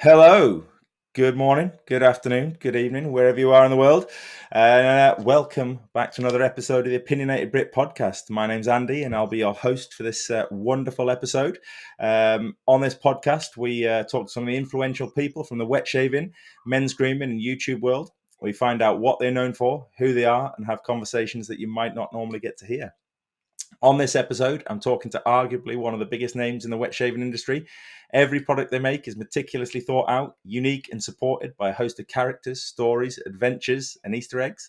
Hello, good morning, good afternoon, good evening, wherever you are in the world. Welcome back to another episode of the Opinionated Brit podcast. My name's Andy, and I'll be your host for this wonderful episode. On this podcast, we talk to some of the influential people from the wet shaving, men's grooming, and YouTube world. We find out what they're known for, who they are, and have conversations that you might not normally get to hear. On this episode, I'm talking to arguably one of the biggest names in the wet shaving industry. Every product they make is meticulously thought out, unique, and supported by a host of characters, stories, adventures, and Easter eggs.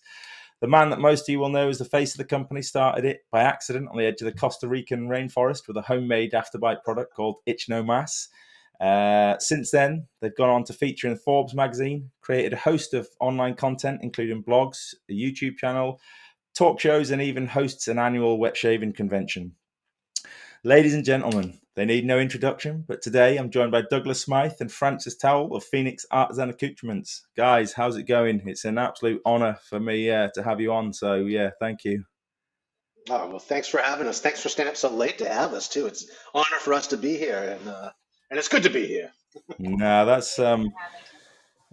The man that most of you will know as the face of the company started it by accident on the edge of the Costa Rican rainforest with a homemade afterbite product called Itch No Mas. Since then, they've gone on to feature in Forbes magazine, created a host of online content, including blogs, a YouTube channel, talk shows, and even hosts an annual wet shaving convention. Ladies and gentlemen, they need no introduction, but today I'm joined by Douglas Smythe and Francis Towell of Phoenix Artisan Accoutrements. Guys, how's it going? It's an absolute honour for me to have you on, so thank you. Oh, well, thanks for having us. Thanks for staying up so late to have us, too. It's an honor for us to be here, and it's good to be here. No, that's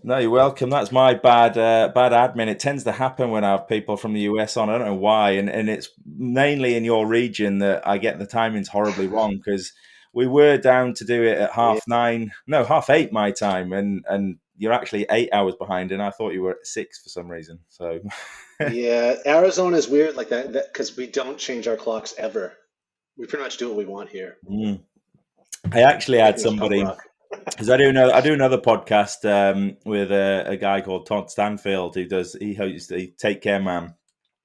no, you're welcome. That's my bad admin. It tends to happen when I have people from the US on. I don't know why, and it's mainly in your region that I get the timings horribly wrong because we were down to do it at Yeah, 9:30, no, 8:30 my time, and you're actually 8 hours behind, and I thought you were at 6 for some reason. So yeah. Arizona is weird like that because we don't change our clocks ever. We pretty much do what we want here. mm. I actually had Everything is punk somebody rock. because I do another podcast with a guy called Todd Stanfield he hosts the Take Care Man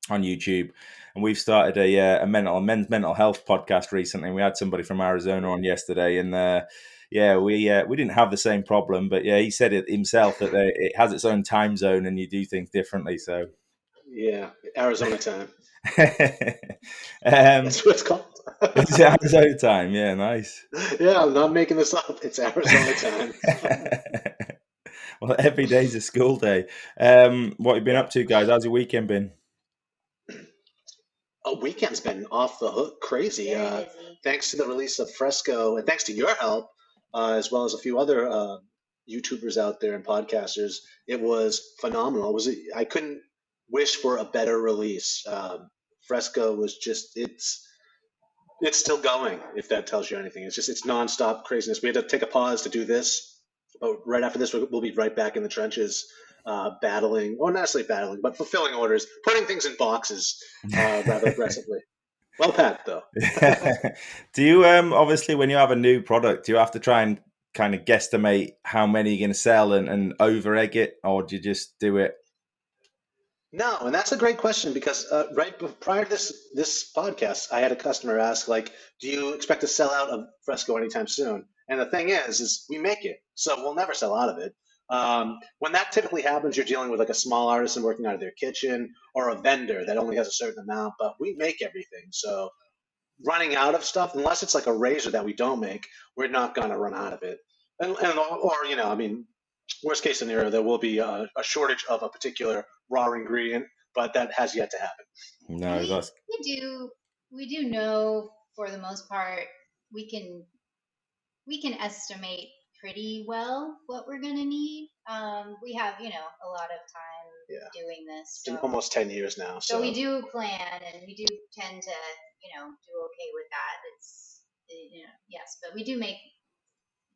on YouTube, and we've started a men's mental health podcast recently. We had somebody from Arizona on yesterday, and we didn't have the same problem, but yeah, he said it himself that it has its own time zone, and you do things differently. So, Yeah, Arizona time. um, That's what it's called. it's Arizona time. Yeah, nice. Yeah, I'm not making this up. It's Arizona time. Well, every day's a school day. What have you been Yeah. up to, guys? How's your weekend been? A weekend's been off the hook crazy. Very busy. Thanks to the release of Fresco, and thanks to your help, as well as a few other YouTubers out there and podcasters, it was phenomenal. I couldn't wish for a better release. Fresco was just it's still going. If that tells you anything, it's nonstop craziness. We had to take a pause to do this, but right after this, we'll be right back in the trenches, battling, or not necessarily battling, but fulfilling orders, putting things in boxes rather aggressively. Well packed though. Do you obviously when you have a new product, do you have to try and kind of guesstimate how many you're going to sell and over egg it, or do you just do it? No, and that's a great question because prior to this podcast, I had a customer ask like, "Do you expect to sell out of Fresco anytime soon?" And the thing is we make it, so we'll never sell out of it. When that typically happens, you're dealing with like a small artisan working out of their kitchen or a vendor that only has a certain amount, but we make everything. So running out of stuff, unless it's like a razor that we don't make, we're not gonna run out of it. Or I mean, worst case scenario, there will be a shortage of a particular raw ingredient, but that has yet to happen. No, We that's we do know for the most part we can estimate pretty well what we're gonna need. We have a lot of time Yeah, doing this, it's been so almost 10 years now. we do plan and we do tend to do okay with that. It's yes, but we do make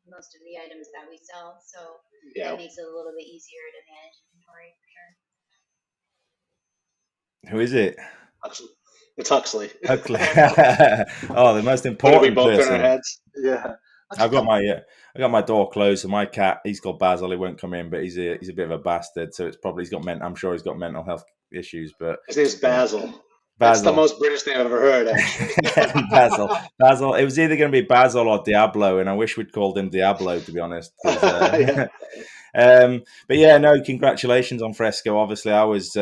most of the items that we sell, so Yeah, that makes it a little bit easier to manage inventory for sure. who is it? Huxley. It's Huxley. Huxley. Oh, the most What did we important both turn our person. heads? Yeah. I got my door closed, so my cat, he's called Basil. He won't come in, but he's a bit of a bastard. So it's probably I'm sure he's got mental health issues. But His name's yeah. Basil. That's the Basil. most British name I've ever heard, actually. Basil. It was either going to be Basil or Diablo, and I wish we'd called him Diablo, to be honest. Yeah. But yeah, no, congratulations on Fresco. Obviously, I was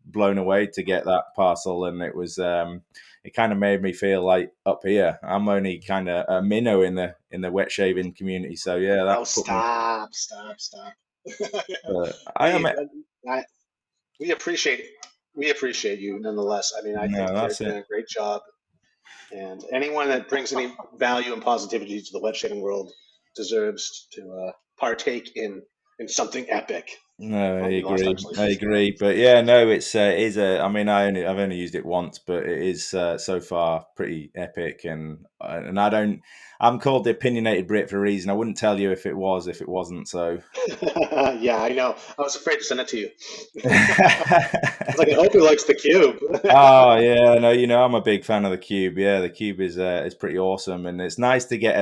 blown away to get that parcel, and it was it kind of made me feel like up here. I'm only kind of a minnow in the wet shaving community, so yeah, that. Oh, stop. But I am. I, we appreciate you nonetheless. I mean, I No, think you're that's doing it. a great job. And anyone that brings any value and positivity to the web shaving world, deserves to partake in something epic. No, I Oh, we lost our agree. I voices. agree. But yeah, no, it is a. I mean, I've only used it once, but it is so far pretty epic. And I don't. I'm called the Opinionated Brit for a reason. I wouldn't tell you if it wasn't. So. Yeah, I know. I was afraid to send it to you. I was like, I hope he likes the cube. Oh yeah, no, I'm a big fan of the cube. Yeah, the cube is pretty awesome, and it's nice to get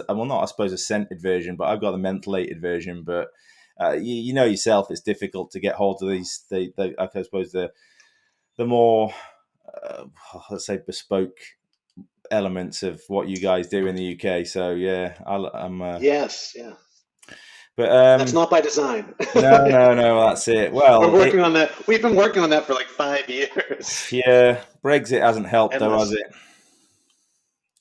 well, not I suppose a scented version, but I've got the mentholated version. But you know yourself, it's difficult to get hold of these. I suppose the more let's say bespoke elements of what you guys do in the UK. So yeah, I'm. Yes, yeah. But That's not by design. no, that's it. We're Well, working on that. We've been working on that for like 5 years. yeah, Brexit hasn't helped though, has Endless. it?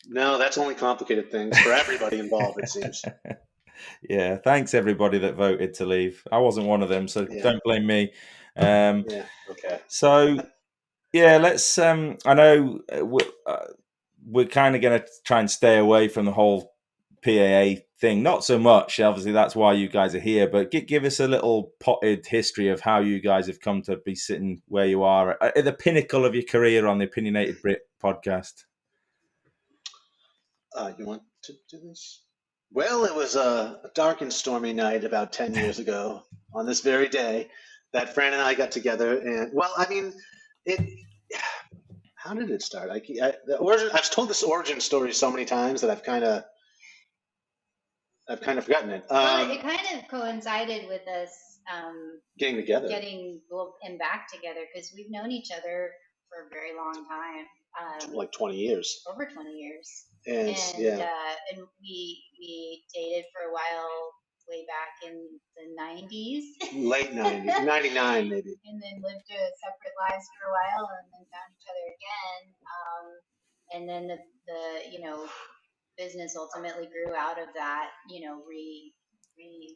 No, that's only complicated things for everybody involved, it seems. Yeah, thanks everybody that voted to leave. I wasn't one of them, so Yeah, don't blame me. Um, yeah, okay. so yeah, let's. I know we're kind of going to try and stay away from the whole PAA thing. Not so much, obviously. That's why you guys are here. But give us a little potted history of how you guys have come to be sitting where you are at the pinnacle of your career on the Opinionated Brit podcast. You want to do this? Well, it was a dark and stormy night about 10 years ago on this very day that Fran and I got together. And, well, I mean, it. How did it start? The origin. I've told this origin story so many times that I've kind of forgotten it. Well, it kind of coincided with us Getting together. getting and back together because we've known each other for a very long time, Like 20 years. over 20 years, And yeah, and we dated for a while way back in the 90s, late 90s, 99 maybe. and then lived separate lives for a while, and then found each other again, and then the business ultimately grew out of that,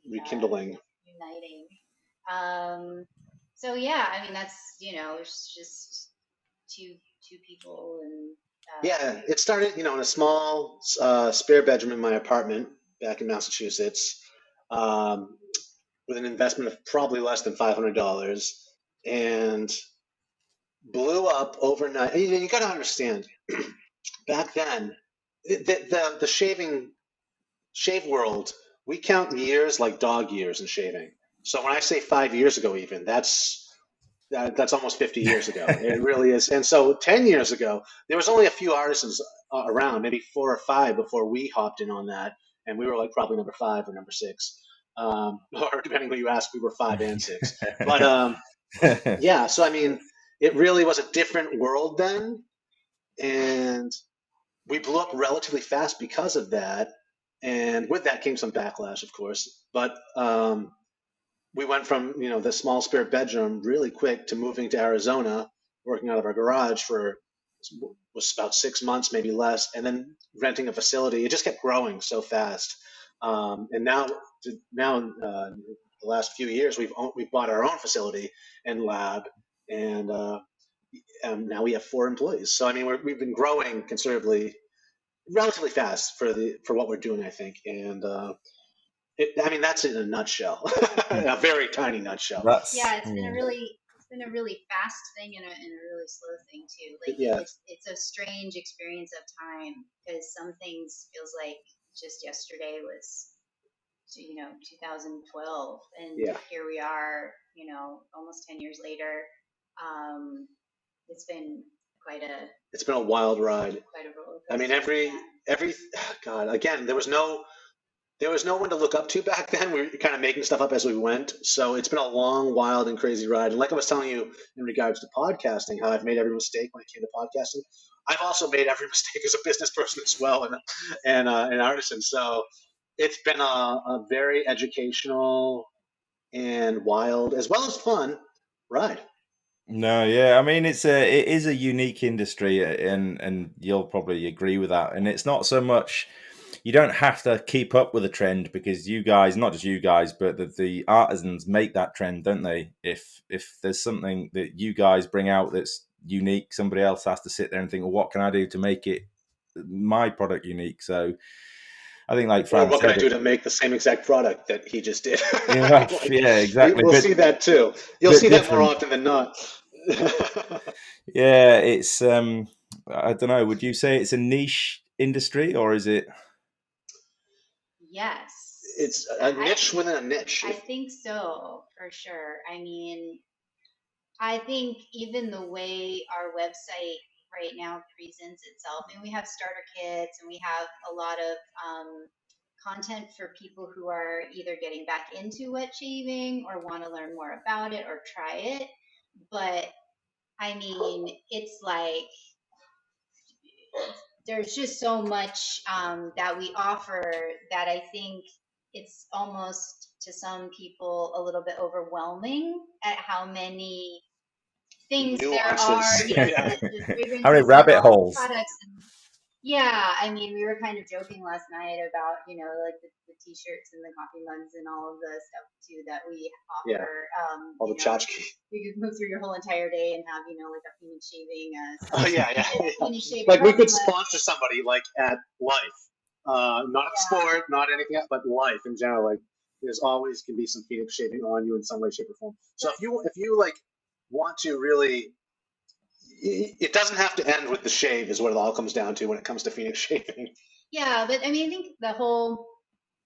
Rekindling. uniting. So yeah, I mean it's just two people, and Yeah, it started, in a small spare bedroom in my apartment back in Massachusetts, um, with an investment of probably less than $500, and blew up overnight. And you got to understand, back then, the shave world, we count years like dog years in shaving. So when I say 5 years ago, even that's almost 50 years ago. It really is. And so 10 years ago, there was only a few artisans around, maybe 4 or 5 before we hopped in on that. And we were like probably number 5 or number 6. Or depending who you ask, we were 5 and 6. But yeah, so I mean, it really was a different world then. And we blew up relatively fast because of that. And with that came some backlash, of course. But we went from the small spare bedroom really quick to moving to Arizona, working out of our garage for was about 6 months, maybe less, and then renting a facility. It just kept growing so fast, and now the last few years we've bought our own facility and lab, and now we have 4 employees. So I mean we've been growing considerably, relatively fast for what we're doing, I think, and I mean, that's in a nutshell, a very tiny nutshell. yeah, That's it's been a really fast thing and a really slow thing too. Like Yeah, it's a strange experience of time because some things feels like just yesterday was 2012, and yeah. here we are, almost 10 years later. Um, it's been quite a It's been a wild ride. quite a roller I mean, coaster. Yeah. every God, again, there was no one to look up to back then. We were kind of making stuff up as we went. So it's been a long, wild, and crazy ride. And like I was telling you in regards to podcasting, how I've made every mistake when it came to podcasting. I've also made every mistake as a business person as well, and an artisan. So it's been a very educational and wild, as well as fun ride. No, yeah. I mean, it is a unique industry, and you'll probably agree with that. And it's not so much you don't have to keep up with a trend because you guys, not just you guys, but the artisans make that trend, don't they? If there's something that you guys bring out that's unique, somebody else has to sit there and think, well, what can I do to make it my product unique? So I think, like Or Fran what can said, I do to make the same exact product that he just did? yeah, Like, yeah, exactly. we'll see that too. You'll But see that more different. often than not. Yeah, it's I don't know. Would you say it's a niche industry, or is it? Yes, It's a niche within a niche. I think so for sure. I mean, I think even the way our website right now presents itself, and we have starter kits and we have a lot of content for people who are either getting back into wet shaving or want to learn more about it or try it. But I mean, it's like there's just so much that we offer that I think it's almost to some people a little bit overwhelming at how many things there are, Nuances. Yeah. the How many fragrances and rabbit all the holes? products. And yeah, I mean, we were kind of joking last night about, like the t-shirts and the coffee mugs and all of the stuff too that we Yeah. offer. All the tchotchke. You could move through your whole entire day and have, like a Phoenix shaving, Oh yeah, yeah, a yeah. Phoenix shaving Like we coffee could mug. sponsor somebody like at Life, not at Yeah, sport, not anything else, but Life in general. Like there's always can be some Phoenix shaving on you in some way, shape, or form. So if you like want to really, it doesn't have to end with the shave, is what it all comes down to when it comes to Phoenix shaving. yeah, but I mean, I think the whole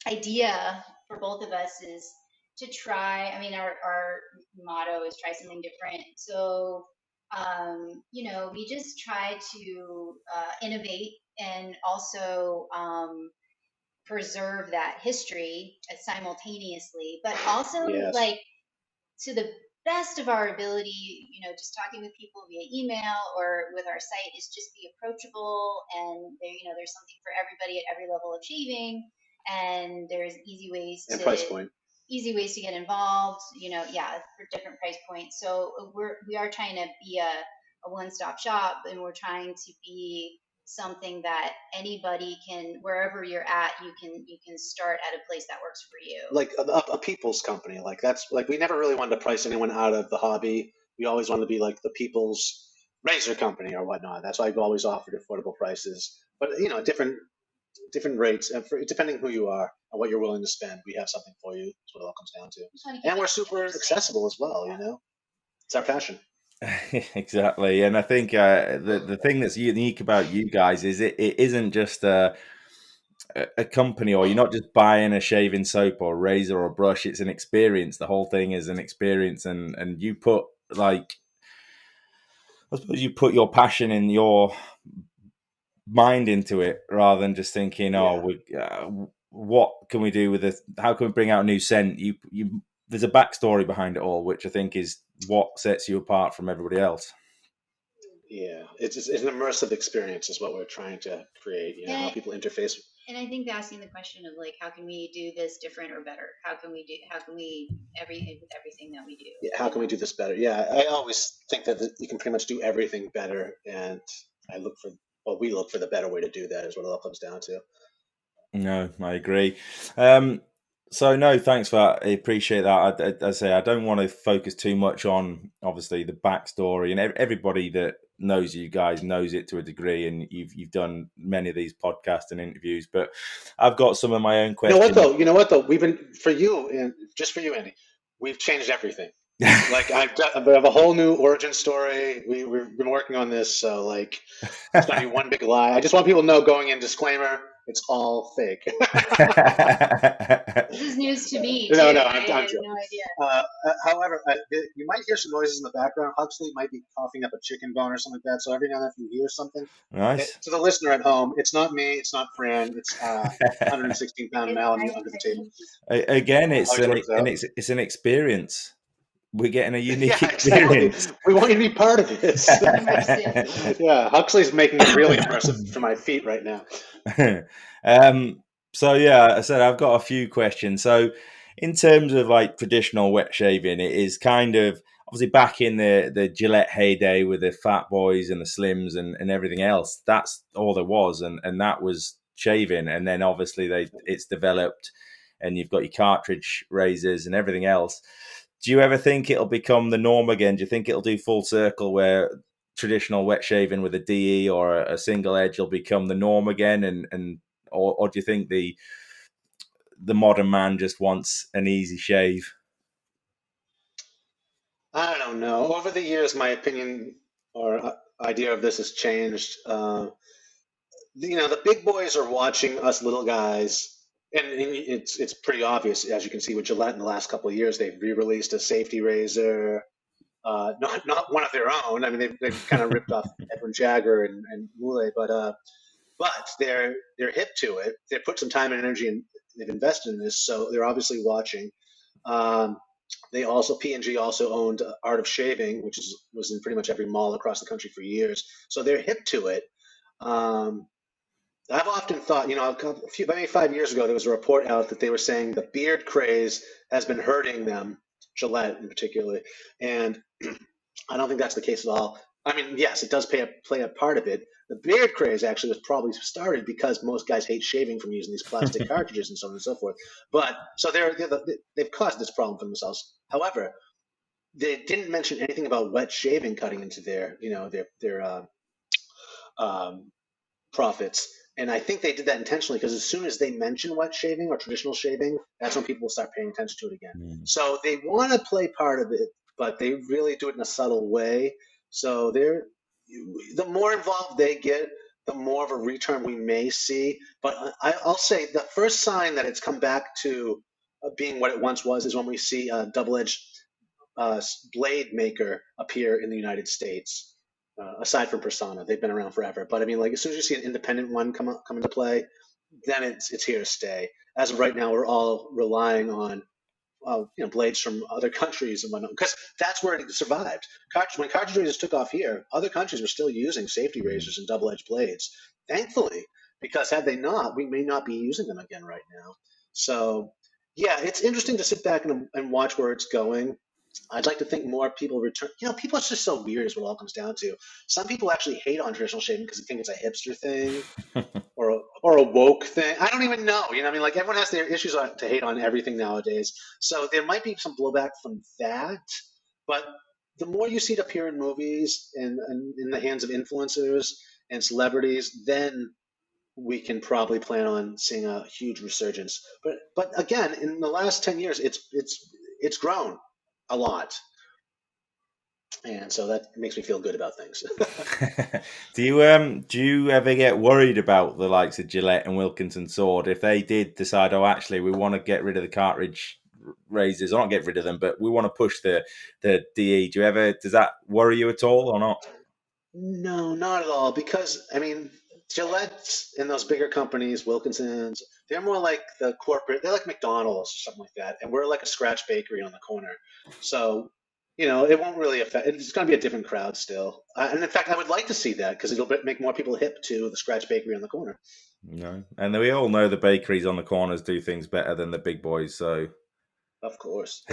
idea for both of us is to try. I mean, our motto is try something different. So, we just try to innovate and also preserve that history simultaneously, but also Yes, like to the best of our ability, just talking with people via email or with our site is just be approachable and there's something for everybody at every level of shaving and there's and price point. easy ways to get involved, yeah, for different price points. So we are trying to be a one-stop shop and we're trying to be something that anybody can, wherever you're at, you can start at a place that works for you. Like a people's company. Like that's like we never really wanted to price anyone out of the hobby. We always wanted to be like the people's razor company or whatnot. That's why I've always offered affordable prices. But different rates, and depending who you are and what you're willing to spend, we have something for you. That's what it all comes down to. Just want to keep And we're it super interesting. accessible as well. Yeah. It's our passion. Exactly, and I think the thing that's unique about you guys is it isn't just a company, or you're not just buying a shaving soap or razor or brush. It's an experience. The whole thing is an experience, and you put, like, I suppose you put your passion in your mind into it rather than just thinking, oh, Yeah, what can we do with this? How can we bring out a new scent? You there's a backstory behind it all, which I think is what sets you apart from everybody else. yeah. It's an immersive experience, is what we're trying to create. How And people interface. and I think asking the question of like, how can we do this different or better? How can we everything with everything that we do? Yeah, how can we do this better? Yeah, I always think that you can pretty much do everything better, and I look for, well, we look for the better way to do that, is what it all comes down to. No, I agree. Um, so no, thanks for that. I appreciate that. I say I don't want to focus too much on obviously the backstory, and everybody that knows you guys knows it to a degree, and you've done many of these podcasts and interviews. But I've got some of my own You know what questions. though? You know what though? We've been for you and just for you, Andy. We've changed everything. Like I have a whole new origin story. We've been working on this, so like it's gonna be one big lie. I just want people to know, going in, disclaimer, it's all fake. This is news to me No, too. no, I I'm had joking. no idea. However, you might hear some noises in the background. Huxley might be coughing up a chicken bone or something like that. So every now and then, if you hear something, Nice. to the listener at home, it's not me, it's not Fran, it's 116-pound It's Malamute under the I table. think he's Again, Always works out. it's an experience. We're getting a unique Yeah, exactly. experience. We want you to be part of this. immersive. Yeah, Huxley's making it really immersive for my feet right now. um, so yeah, I said I've got a few questions. So, in terms of like traditional wet shaving, it is kind of obviously back in the Gillette heyday with the Fat Boys and the Slims and everything else. That's all there was, and that was shaving. And then obviously it's developed, and you've got your cartridge razors and everything else. Do you ever think it'll become the norm again? Do you think it'll do full circle where traditional wet shaving with a DE or a single edge will become the norm again? And or do you think the modern man just wants an easy shave? I don't know. Over the years, my opinion or idea of this has changed. The big boys are watching us little guys, and it's pretty obvious, as you can see with Gillette in the last couple of years. They've re-released a safety razor, not one of their own. I mean, they've kind of ripped off Edwin Jagger and Moulet, but they're hip to it. They've put some time and energy and they've invested in this, so they're obviously watching. Um, they also P&G also owned Art of Shaving, which was in pretty much every mall across the country for years. So they're hip to it. Um, I've often thought, maybe 5 years ago, there was a report out that they were saying the beard craze has been hurting them, Gillette in particular, and I don't think that's the case at all. I mean, yes, it does play a part of it. The beard craze actually was probably started because most guys hate shaving from using these plastic cartridges and so on and so forth. But so they've caused this problem for themselves. However, they didn't mention anything about wet shaving cutting into their um, profits. And I think they did that intentionally because as soon as they mention wet shaving or traditional shaving, that's when people will start paying attention to it again. Mm. So they want to play part of it, but they really do it in a subtle way. So the more involved they get, the more of a return we may see. But I'll say the first sign that it's come back to being what it once was is when we see a double-edged blade maker appear in the United States. Aside from Persona, they've been around forever. But I mean, like as soon as you see an independent one come into play, then it's here to stay. As of right now, we're all relying on blades from other countries and whatnot because that's where it survived. When cartridge razors took off here, other countries were still using safety razors and double-edged blades. Thankfully, because had they not, we may not be using them again right now. So yeah, it's interesting to sit back and watch where it's going. I'd like to think more people return. People are just so weird, is what it all comes down to. Some people actually hate on traditional shaving because they think it's a hipster thing or a woke thing. I don't even know. I mean, like everyone has their issues to hate on everything nowadays. So there might be some blowback from that. But the more you see it appear in movies and in the hands of influencers and celebrities, then we can probably plan on seeing a huge resurgence. But again, in the last 10 years, it's grown a lot, and so that makes me feel good about things. Do you ever get worried about the likes of Gillette and Wilkinson Sword if they did decide, oh, actually, we want to get rid of the cartridge razors, or not get rid of them, but we want to push the DE? Does that worry you at all or not? No, not at all. Because I mean, Gillette's and those bigger companies, Wilkinson's, they're more like the corporate. They're like McDonald's or something like that, and we're like a scratch bakery on the corner. So, it won't really affect. It's going to be a different crowd still. And in fact, I would like to see that because it'll make more people hip to the scratch bakery on the corner. No, and we all know the bakeries on the corners do things better than the big boys. So, Of course.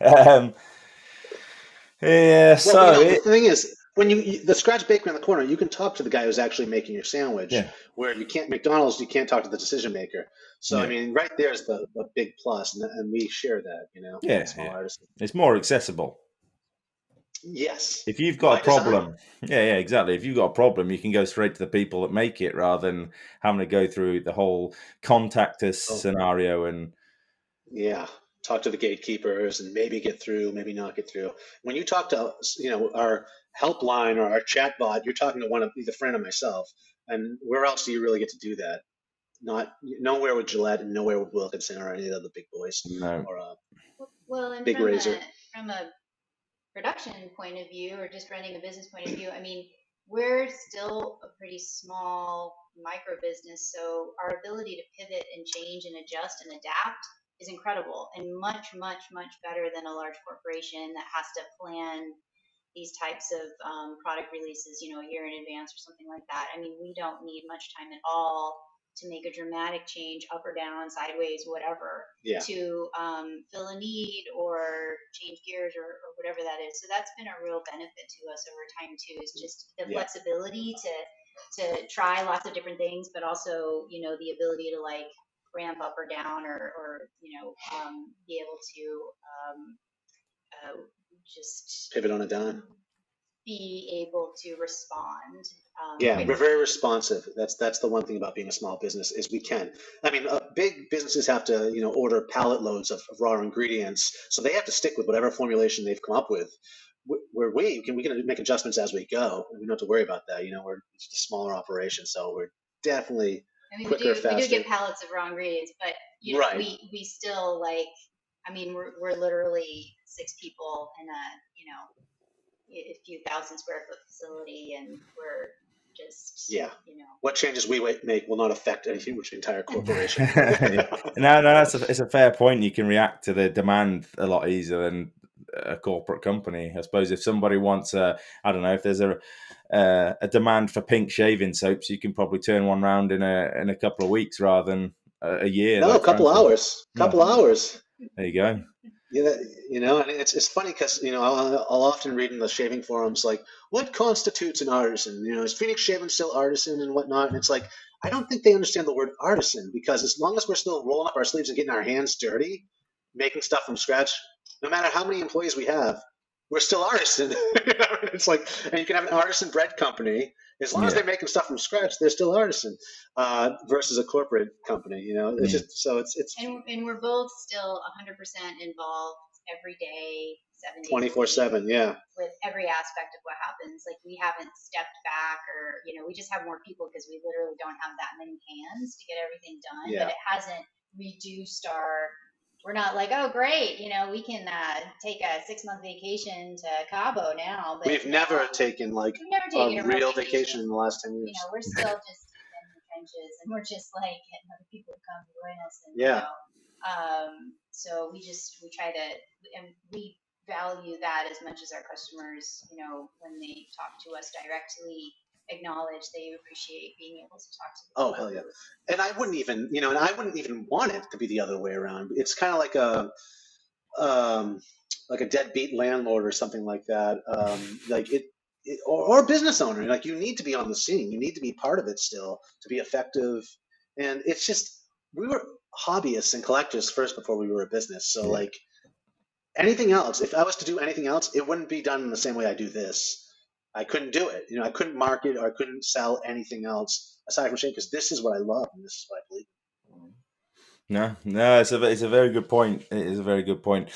um, yeah. Well, So the thing is, when the scratch bakery on the corner, you can talk to the guy who's actually making your sandwich. yeah, Where you can't McDonald's, you can't talk to the decision maker. So I yeah, mean, right there is the big plus, and we share that, being yeah, small yeah. artists. It's more accessible. Yes, If you've got by a design. problem, yeah, exactly. If you've got a problem, you can go straight to the people that make it rather than having to go through the whole contact us Oh, scenario. And yeah. Talk to the gatekeepers and maybe get through, maybe not get through. When you talk to our helpline or our chat bot, you're talking to one of either friend or myself. And where else do you really get to do that? Not nowhere with Gillette and nowhere with Wilkinson or any of the big boys no, or Well, and Big Razor. from a production point of view or just running a business point of view, I mean, we're still a pretty small micro business, so our ability to pivot and change and adjust and adapt is incredible and much, much, much better than a large corporation that has to plan these types of product releases, a year in advance or something like that. I mean, we don't need much time at all to make a dramatic change up or down, sideways, whatever, Yeah. to fill a need or change gears or whatever that is. So that's been a real benefit to us over time too. Is just the Yeah. flexibility to try lots of different things, but also the ability to like ramp up or down or be able to just Pivot on a dime. be able to respond Yeah, we're very responsive. That's the one thing about being a small business is we can. I mean, big businesses have to, order pallet loads of raw ingredients, so they have to stick with whatever formulation they've come up with. Where we can make adjustments as we go. We don't have to worry about that. We're just a smaller operation, so we're definitely I mean, quicker, we do faster. get pallets of raw ingredients, but Right. we still like. I mean, we're literally 6 people in a few thousand square foot facility, and we're just What changes we make will not affect anything with the entire corporation. No, it's a fair point. You can react to the demand a lot easier than a corporate company. I suppose if somebody wants I don't know, if there's a demand for pink shaving soaps, you can probably turn one round in a couple of weeks rather than a year. No, a couple hours. Hours. There you go. Yeah, and it's funny because I'll often read in the shaving forums like, what constitutes an artisan? Is Phoenix Shaving still artisan and whatnot? And it's like, I don't think they understand the word artisan, because as long as we're still rolling up our sleeves and getting our hands dirty, making stuff from scratch, no matter how many employees we have, we're still artisan. It's like, and you can have an artisan bread company as long as they're making stuff from scratch, they're still artisan. Versus a corporate company, it's just so it's and we're both still 100% involved every day, 7 days 24/7, with every aspect of what happens. Like, we haven't stepped back, or we just have more people because we literally don't have that many hands to get everything done. But it hasn't reduced our. We're not like, oh great, we can take a 6-month vacation to Cabo now. But we've never taken a real vacation in the last 10 years. We're still just in the trenches, and we're just like getting other people to come join us. And, so we try to, and we value that as much as our customers, when they talk to us directly, acknowledge they appreciate being able to talk to them. Oh, hell yeah. And I wouldn't even want it to be the other way around. It's kind of like a deadbeat landlord or something like that. Or a business owner. Like, you need to be on the scene. You need to be part of it still to be effective. And it's just, we were hobbyists and collectors first before we were a business. So anything else, if I was to do anything else, it wouldn't be done in the same way I do this. I couldn't do it. I couldn't market or I couldn't sell anything else aside from shaving, because this is what I love and this is what I believe in. No, it's a very good point. It is a very good point.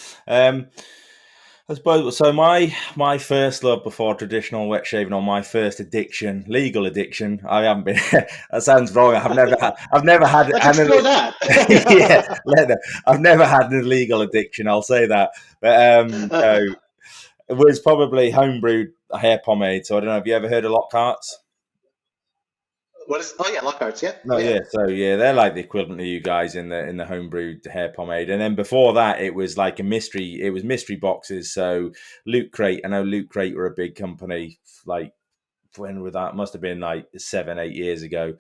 I suppose so. My first love before traditional wet shaving, or my first addiction, legal addiction. I haven't been. That sounds wrong. I've never had. Let's explore that. I've never had an illegal addiction. I'll say that. But no, it was probably homebrewed hair pomade. So I don't know. Have you ever heard of Lockhart's? What is? Oh yeah, Lockhart's. Yeah. No, yeah. So they're like the equivalent of you guys in the homebrewed hair pomade. And then before that, it was like mystery boxes. So Loot Crate. I know Loot Crate were a big company. Like, when was that? Must have been like 7-8 years ago.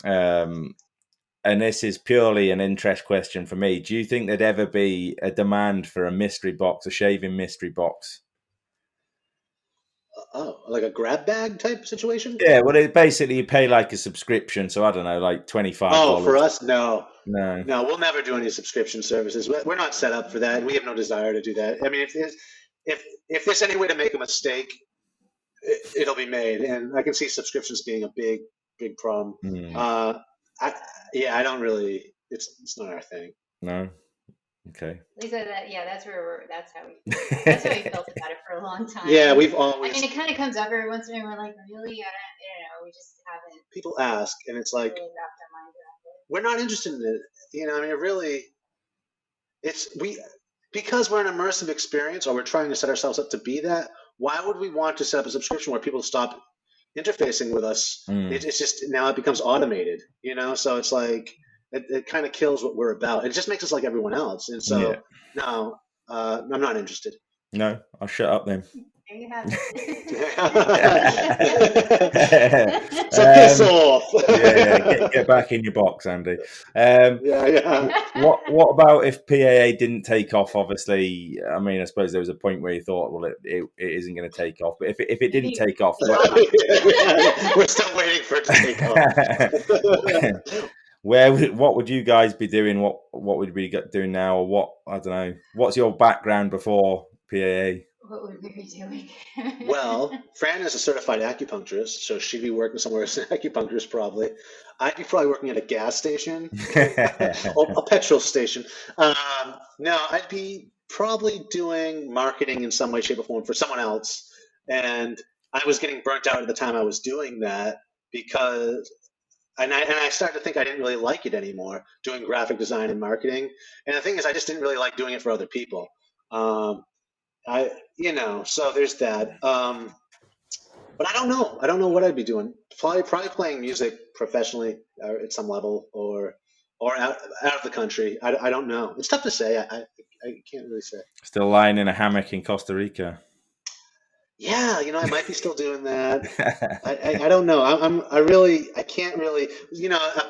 And this is purely an interest question for me. Do you think there'd ever be a demand for a mystery box, a shaving mystery box? Oh, like a grab bag type situation? Yeah, well, basically you pay like a subscription. So I don't know, like $25. Oh, for us, no, we'll never do any subscription services. We're not set up for that. We have no desire to do that. I mean, if there's any way to make a mistake, it'll be made. And I can see subscriptions being a big problem. I don't really. It's not our thing. No. Okay. Lisa, that's how we felt about it for a long time. Yeah, we've always. I mean, it kind of comes up every once in a while. We're like, really? I don't know. We just haven't. People ask, and it's like, really wrapped our minds around it. We're not interested in it. I mean, it really. Because we're an immersive experience, or we're trying to set ourselves up to be that. Why would we want to set up a subscription where people stop interfacing with us? It's just, now it becomes automated. So it's like. It kind of kills what we're about. It just makes us like everyone else. And so, no, I'm not interested. No, I'll shut up then. There you have it. So piss off. Get back in your box, Andy. What about if PAA didn't take off? Obviously, I mean, I suppose there was a point where you thought, well, it isn't going to take off. But if it didn't take off, we're still waiting for it to take off. What would you guys be doing? What would we be doing now? Or what? I don't know. What's your background before PAA? what would we be doing? Well, Fran is a certified acupuncturist, so she'd be working somewhere as an acupuncturist probably. I'd be probably working at a gas station or a petrol station. No, I'd be probably doing marketing in some way, shape, or form for someone else. And I was getting burnt out at the time I was doing that because, and I started to think I didn't really like it anymore, doing graphic design and marketing. And the thing is, I just didn't really like doing it for other people. Um, so there's that. But I don't know. I don't know what I'd be doing. Probably playing music professionally at some level, or out of the country. I don't know. It's tough to say. I can't really say. Still lying in a hammock in Costa Rica. Yeah, I might be still doing that. I don't know. I can't really.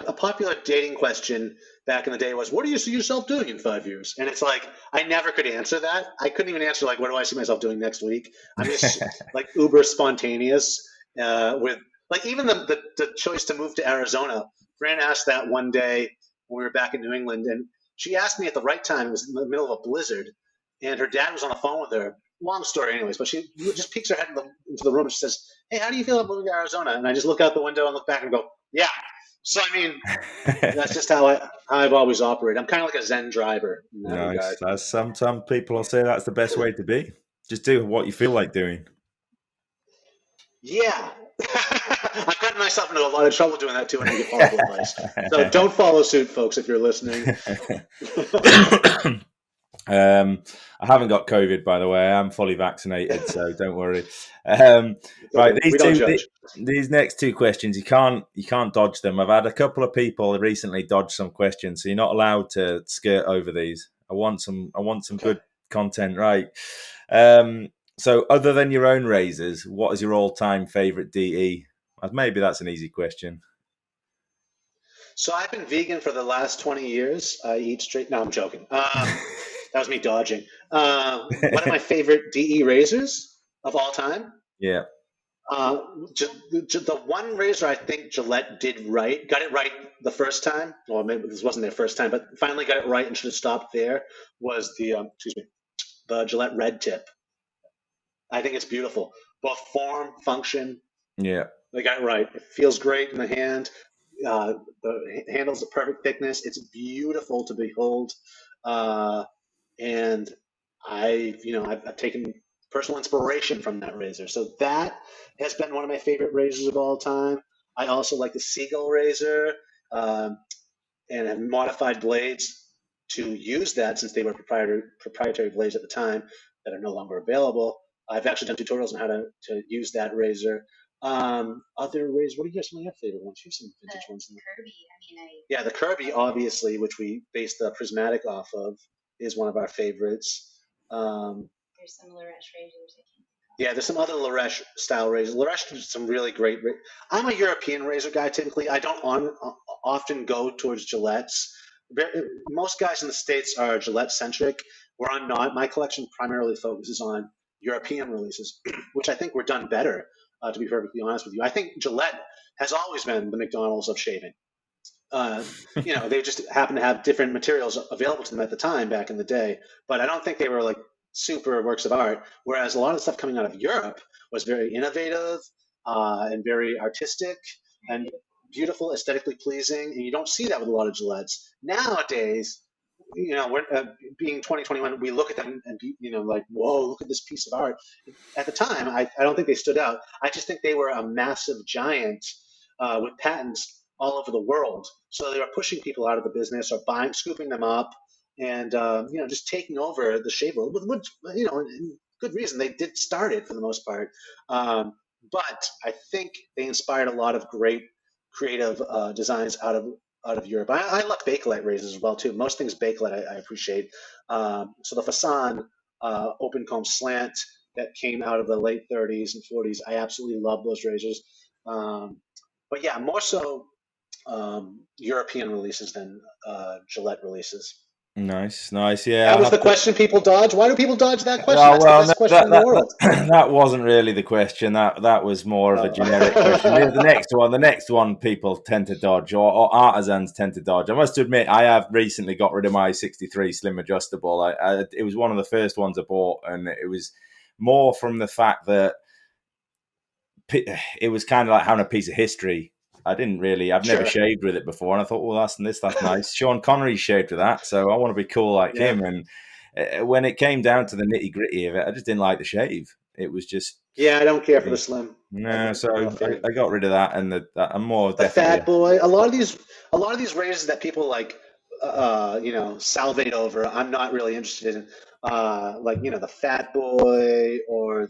A popular dating question back in the day was, "What do you see yourself doing in 5 years?" And it's like I never could answer that. I couldn't even answer like, "What do I see myself doing next week?" I'm just like uber spontaneous with like even the choice to move to Arizona. Fran asked that one day when we were back in New England, and she asked me at the right time. It was in the middle of a blizzard, and her dad was on the phone with her. Long story, anyways, but she just peeks her head into the room and she says, "Hey, how do you feel about moving to Arizona?" And I just look out the window and look back and go, "Yeah." So I mean, that's just how I've always operated. I'm kind of like a Zen driver in that Nice. regard. As some people will say that's the best way to be. Just do what you feel like doing. Yeah. I've gotten myself into a lot of trouble doing that too, and I give horrible advice. So don't follow suit, folks, if you're listening. I haven't got COVID, by the way. I am fully vaccinated, so don't worry. Right, We don't the- judge. these next two questions, you can't dodge them. I've had a couple of people recently dodge some questions, so you're not allowed to skirt over these. I want some Okay. good content, right? So, other than your own razors, what is your all-time favorite DE? Maybe that's an easy question. So I've been vegan for the last 20 years. I eat straight. No, I'm joking. That was me dodging. One of my favorite DE razors of all time. Yeah, Uh, the one razor I think Gillette got it right the first time. Well, maybe this wasn't their first time, but finally got it right and should have stopped there. Was the Gillette Red Tip. I think it's beautiful, both form, function. yeah. They got it right. It feels great in the hand. The handle's the perfect thickness. It's beautiful to behold. Uh, and I've taken personal inspiration from that razor. So that has been one of my favorite razors of all time. I also like the Seagull razor, um, and have modified blades to use that since they were proprietary blades at the time that are no longer available. I've actually done tutorials on how to use that razor. Other razors, what are some of your favorite ones? You have some vintage ones in there. Kirby. I mean, Yeah, the Kirby, obviously, which we based the prismatic off of, is one of our favorites. Um, there's some Loresh razors. yeah, there's some other Loresh style razors. Loresh does some really great. I'm a European razor guy typically. I don't often go towards Gillette's. Most guys in the States are Gillette centric, where I'm not. My collection primarily focuses on European releases, which I think were done better, to be perfectly honest with you. I think Gillette has always been the McDonald's of shaving. uh, they just happened to have different materials available to them at the time back in the day. But I don't think they were like super works of art. Whereas a lot of stuff coming out of Europe was very innovative and very artistic and beautiful, aesthetically pleasing. And you don't see that with a lot of Gillettes nowadays. We're, being 2021, we look at them and be, like, whoa, look at this piece of art. At the time, I don't think they stood out. I just think they were a massive giant with patents all over the world. So they were pushing people out of the business or scooping them up, and just taking over the shave world with and good reason. They did start it for the most part, but I think they inspired a lot of great creative designs out of Europe. I love Bakelite razors as well too. Most things Bakelite I appreciate. So the Fasan open comb slant that came out of the late 30s and 40s, I absolutely love those razors. But yeah, more so European releases than Gillette releases. Nice. Yeah, That I was the have to. question people dodge. Why do people dodge that question? Oh That's the well, no, best question in the world. that wasn't really the question. That was more of a generic question. Here's the next one. The next one people tend to dodge, or artisans tend to dodge. I must admit, I have recently got rid of my 63 slim adjustable. It was one of the first ones I bought, and it was more from the fact that it was kind of like having a piece of history. I've never Sure. shaved with it before, and I thought, well, that's nice. Sean Connery shaved with that, so I want to be cool like Yeah. him. And when it came down to the nitty gritty of it, I just didn't like the shave. It was just Yeah, I don't care for the slim. no. So I'm not a fan. I got rid of that, and I'm more The definitely fat boy. A lot of these razors that people like, salivate over. I'm not really interested in. Like the fat boy or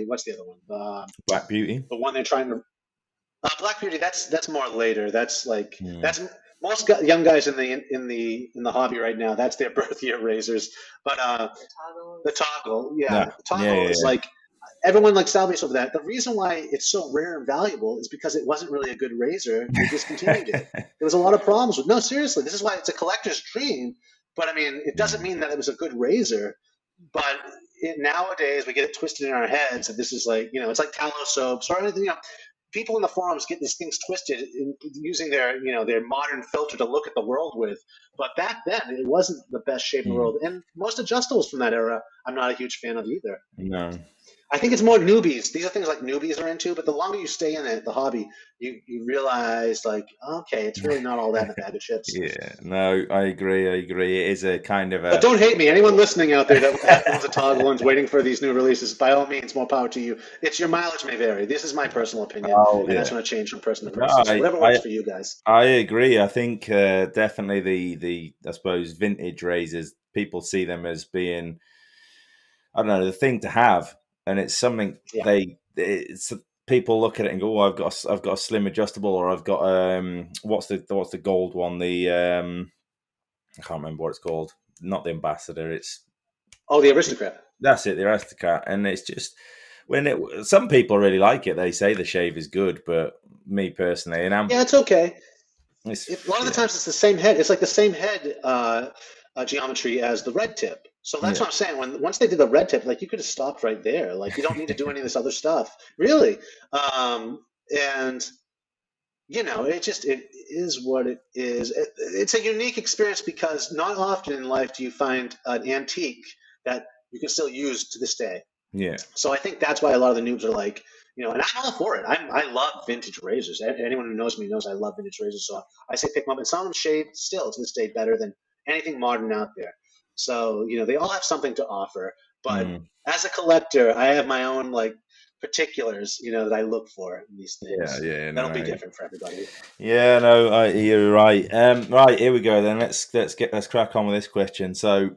what's the other one? Black Beauty. The one they're trying to. Black Beauty. That's more later. That's like Mm. that's most young guys in the hobby right now. That's their birth year razors. But the toggle, Yeah, the toggle is yeah. like everyone like salivates over that. The reason why it's so rare and valuable is because it wasn't really a good razor. They discontinued it. There was a lot of problems with. No, seriously, this is why it's a collector's dream. But I mean, it doesn't mean that it was a good razor. But nowadays we get it twisted in our heads that this is like it's like tallow soaps or anything. People in the forums get these things twisted using their modern filter to look at the world with. But back then, it wasn't the best shape in the world. And most adjustables from that era, I'm not a huge fan of either. No. I think it's more newbies. These are things like newbies are into, but the longer you stay in it, the hobby, you realize like, okay, it's really not all that in a bag of chips. Yeah, no, I agree. It is a kind of But don't hate me. Anyone listening out there that owns a toggle and is waiting for these new releases, by all means, more power to you. Your mileage may vary. This is my personal opinion, and that's going to change from person to No, person. So whatever works for you guys. I agree. I think definitely the I suppose vintage razors, people see them as being, I don't know, the thing to have, and it's something Yeah. it's people look at it and go, oh, I've got a slim adjustable, or I've got what's the gold one, the I can't remember what it's called, not the Ambassador, it's the Aristocrat. That's it, the Aristocrat. And it's just some people really like it. They say the shave is good, but me personally, it's okay. A lot of the yeah. times it's the same head. It's like the same head geometry as the red tip. So that's what I'm saying. Once they did the red tip, like you could have stopped right there. Like you don't need to do any of this other stuff, really. And it is what it is. It's a unique experience because not often in life do you find an antique that you can still use to this day. Yeah. So I think that's why a lot of the noobs are like, and I'm all for it. I love vintage razors. Anyone who knows me knows I love vintage razors. So I say pick them up, and some of them shave still to this day better than anything modern out there. So they all have something to offer. But as a collector, I have my own like particulars, that I look for in these things. Yeah. That'll be different for everybody. Yeah, no, you're right. Right, here we go. Then let's crack on with this question. So,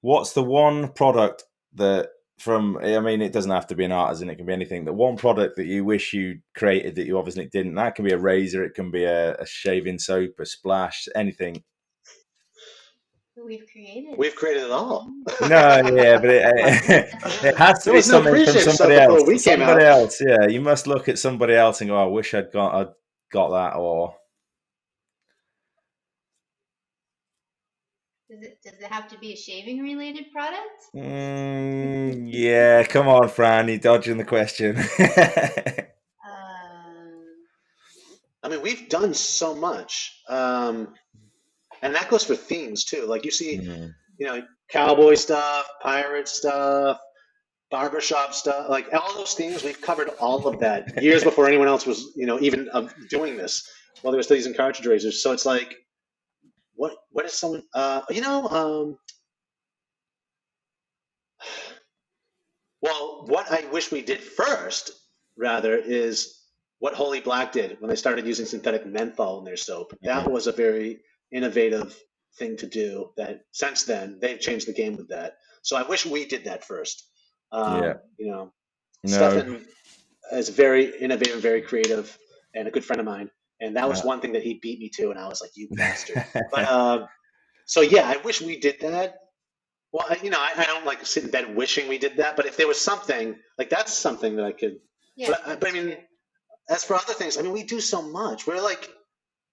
what's the one product that I mean, it doesn't have to be an artisan, it can be anything. The one product that you wish you created that you obviously didn't. That can be a razor, it can be a shaving soap, a splash, anything. We've created it all. No, yeah, but it has to be something from somebody else. Somebody else, yeah. You must look at somebody else and go, "I wish I'd got that." Or does it have to be a shaving related product? Yeah, come on, Fran, you're dodging the question. I mean, we've done so much, and that goes for themes too. Like you see, cowboy stuff, pirate stuff, barbershop stuff, like all those themes. We've covered all of that years before anyone else was, even doing this while they were still using cartridge razors. So it's like, what is someone, well, what I wish we did first, rather, is what Holy Black did when they started using synthetic menthol in their soap. That was a very innovative thing to do. That since then they've changed the game with that. So I wish we did that first. Stefan is very innovative, very creative, and a good friend of mine. And that was one thing that he beat me to, and I was like, "You bastard!" But so yeah, I wish we did that. Well, I don't like sit in bed wishing we did that, but if there was something like that's something that I could. Yeah. But I mean, as for other things, I mean, we do so much. We're like,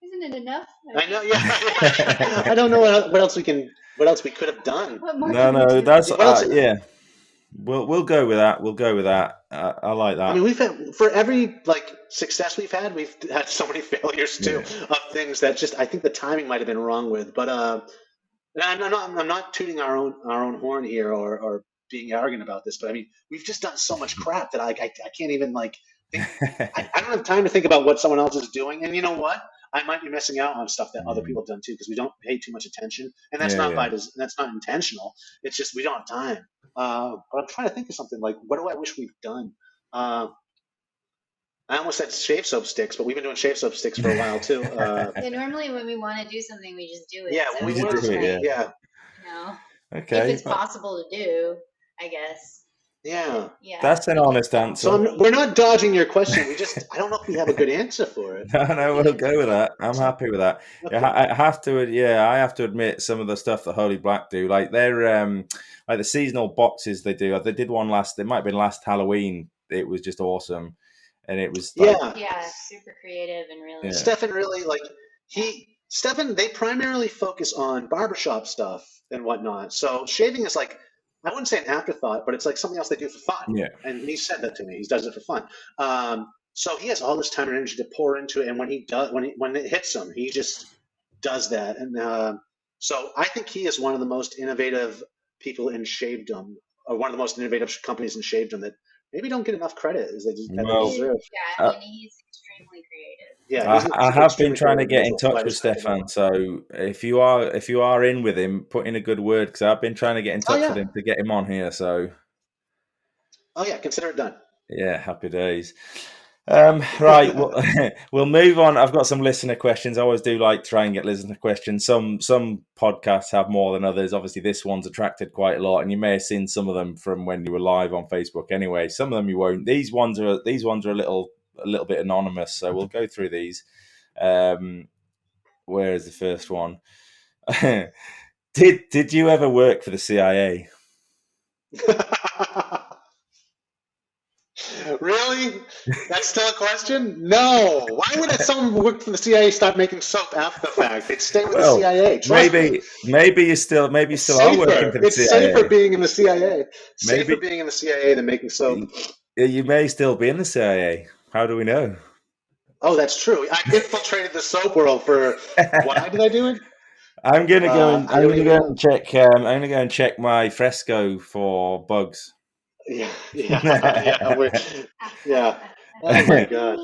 isn't it enough? I know, yeah. I don't know what else we could have done. No, that's yeah. We'll go with that. We'll go with that. I like that. I mean, we've had for every like success we've had so many failures too of things that just I think the timing might have been wrong with, but. I'm not tooting our own horn here or being arrogant about this, but I mean, we've just done so much crap that I can't even like think. I don't have time to think about what someone else is doing. And you know what? I might be missing out on stuff that other people have done too because we don't pay too much attention, and that's Yeah, not yeah. that's not intentional. It's just we don't have time. But I'm trying to think of something like, what do I wish we've done? Uh, I almost said shave soap sticks, but we've been doing shave soap sticks for a while too. Yeah, normally when we want to do something, we just do it. Yeah, So when we You it's just want do to, it, not yeah. like, you know, if Okay, it's possible to do, I guess. yeah. Yeah. that's an honest So answer. we're not dodging your question. I don't know if we have a good answer for it. No, we'll go with that. I'm So, happy with that. okay. I have to, yeah, I have to admit some of the stuff that Holy Black do, like they're like the seasonal boxes they do. They did one last. It might have been last Halloween. It was just awesome, and it was like, Yeah. Yeah, super creative and yeah, really, Stefan really like Stefan, they primarily focus on barbershop stuff and whatnot. So shaving is like, I wouldn't say an afterthought, but it's like something else they do for fun. yeah. And he said that to me. He does it for fun. So he has all this time and energy to pour into it, and when it hits him, he just does that. And so I think he is one of the most innovative people in shavedom, or one of the most innovative companies in shavedom that maybe don't get enough credit as that they Well, deserve. yeah, I uh, mean, he's extremely creative. Yeah, I he's an have been extremely trying to creative get in individual. So I touch with respect him a Stefan. lot. So if you are in with him, put in a good word because I've been trying to get in Oh touch with yeah, him to get him on here. So oh yeah, consider it done. yeah, happy days. Right, well, we'll move on. I've got some listener questions. I always do like try and get listener questions. Some podcasts have more than others. Obviously, this one's attracted quite a lot, and you may have seen some of them from when you were live on Facebook. Anyway, some of them you won't. These ones are a little bit anonymous, so we'll go through these. Where is the first one? Did you ever work for the CIA? Really? That's still a question? No. Why would someone who worked for the CIA start making soap after the fact? They'd stay with the Well, CIA. Trust me. maybe you It's still are working safer. for the It's safer CIA. being in the CIA. Safer Maybe being in the CIA than making soap. you may still be in the CIA. How do we know? Oh, that's true. I infiltrated the soap world for why did I do it? I'm gonna go and I don't even know. check. I'm gonna go and check my fresco for bugs. Yeah, yeah, yeah. Oh my God.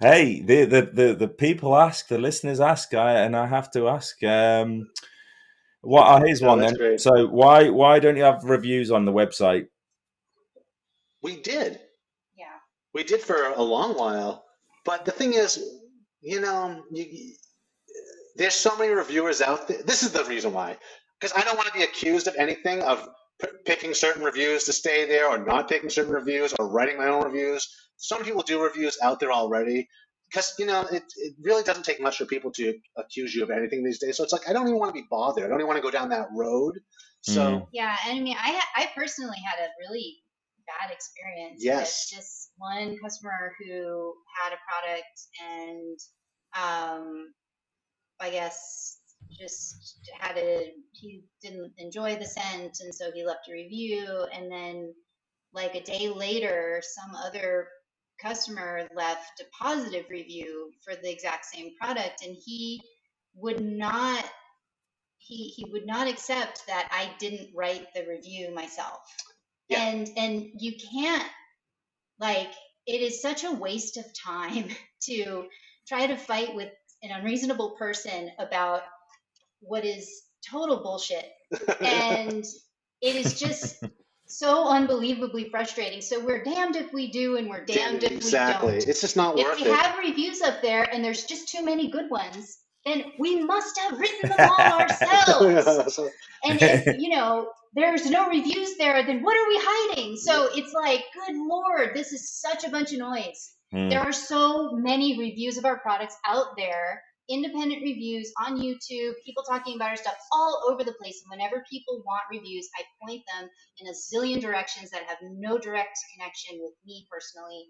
Hey, the people ask, the listeners ask, and I have to ask. Here's No, one that's then. great. So why don't you have reviews on the website? We did. Yeah. We did for a long while. But the thing is, you know, there's so many reviewers out there. This is the reason why. Because I don't want to be accused of anything, of picking certain reviews to stay there or not picking certain reviews or writing my own reviews. So many people do reviews out there already. Because, you know, it really doesn't take much for people to accuse you of anything these days. So it's like, I don't even want to be bothered. I don't even want to go down that road. Mm, So, Yeah, and I mean, I personally had a really bad experience with yes. just one customer who had a product and I guess just he didn't enjoy the scent and so he left a review and then like a day later some other customer left a positive review for the exact same product and would not he would not accept that I didn't write the review myself. Yeah. And you can't like it is such a waste of time to try to fight with an unreasonable person about what is total bullshit. And it is just so unbelievably frustrating. So we're damned if we do and we're damned if Exactly. we don't. It's just not If worth we it. have reviews up there and there's just too many good ones, then we must have written them all ourselves. So, And if, there's no reviews there, then what are we hiding? So it's like, good Lord, this is such a bunch of noise. There are so many reviews of our products out there, independent reviews on YouTube, people talking about our stuff all over the place. And whenever people want reviews, I point them in a zillion directions that have no direct connection with me personally.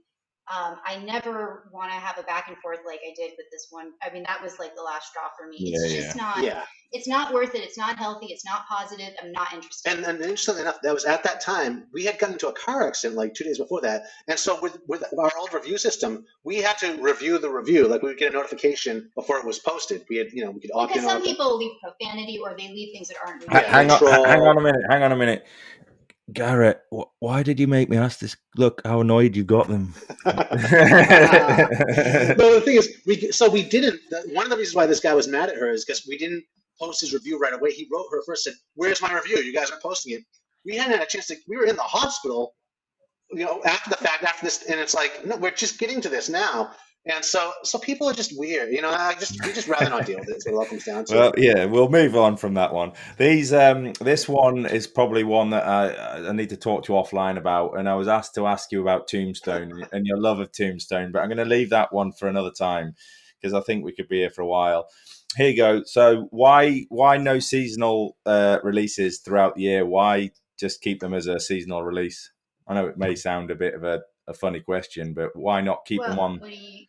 I never want to have a back and forth like I did with this one. I mean, that was like the last straw for me. Yeah, It's just not. yeah. It's not worth it. It's not healthy. It's not positive. I'm not interested. And interestingly enough, that was at that time we had gotten into a car accident like 2 days before that, and so with our old review system, we had to review the review. Like we would get a notification before it was posted. We had, we could opt Because in. some people leave profanity or they leave things that aren't Yeah, reviewed. hang troll. on a minute. Garrett, why did you make me ask this? Look how annoyed you got them. No, the thing is, we didn't. One of the reasons why this guy was mad at her is because we didn't post his review right away. He wrote her first, said, "Where's my review? You guys aren't posting it." We hadn't had a chance to. We were in the hospital, after the fact, after this, and it's like, no, we're just getting to this now. And so people are just weird, we just rather not deal with it. Is what it all comes down to. Well, yeah, we'll move on from that one. This one is probably one that I need to talk to you offline about. And I was asked to ask you about Tombstone and your love of Tombstone, but I'm going to leave that one for another time because I think we could be here for a while. Here you go. So why no seasonal releases throughout the year? Why just keep them as a seasonal release? I know it may sound a bit of a funny question, but why not keep them on? What do you?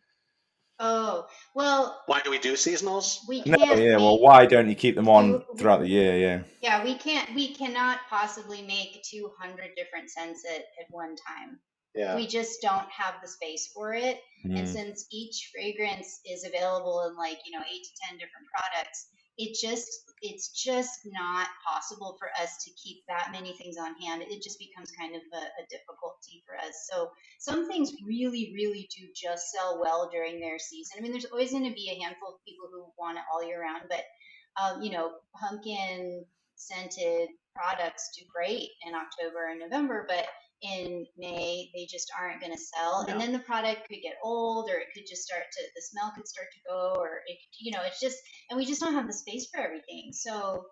Oh, well, Why do we do seasonals? we No, can't yeah. Well, make why don't you keep them on two. throughout the year? Yeah. Yeah, we cannot possibly make 200 different scents at one time. Yeah. We just don't have the space for it. And Mm. since each fragrance is available in 8 to 10 different products, it's just not possible for us to keep that many things on hand. It just becomes kind of a difficulty for us. So some things really, really do just sell well during their season. I mean, there's always going to be a handful of people who want it all year round, but pumpkin scented products do great in October and November, but in May they just aren't going to sell. No. And then the product could get old, or it could just the smell could start to go, or it's just, and we just don't have the space for everything. So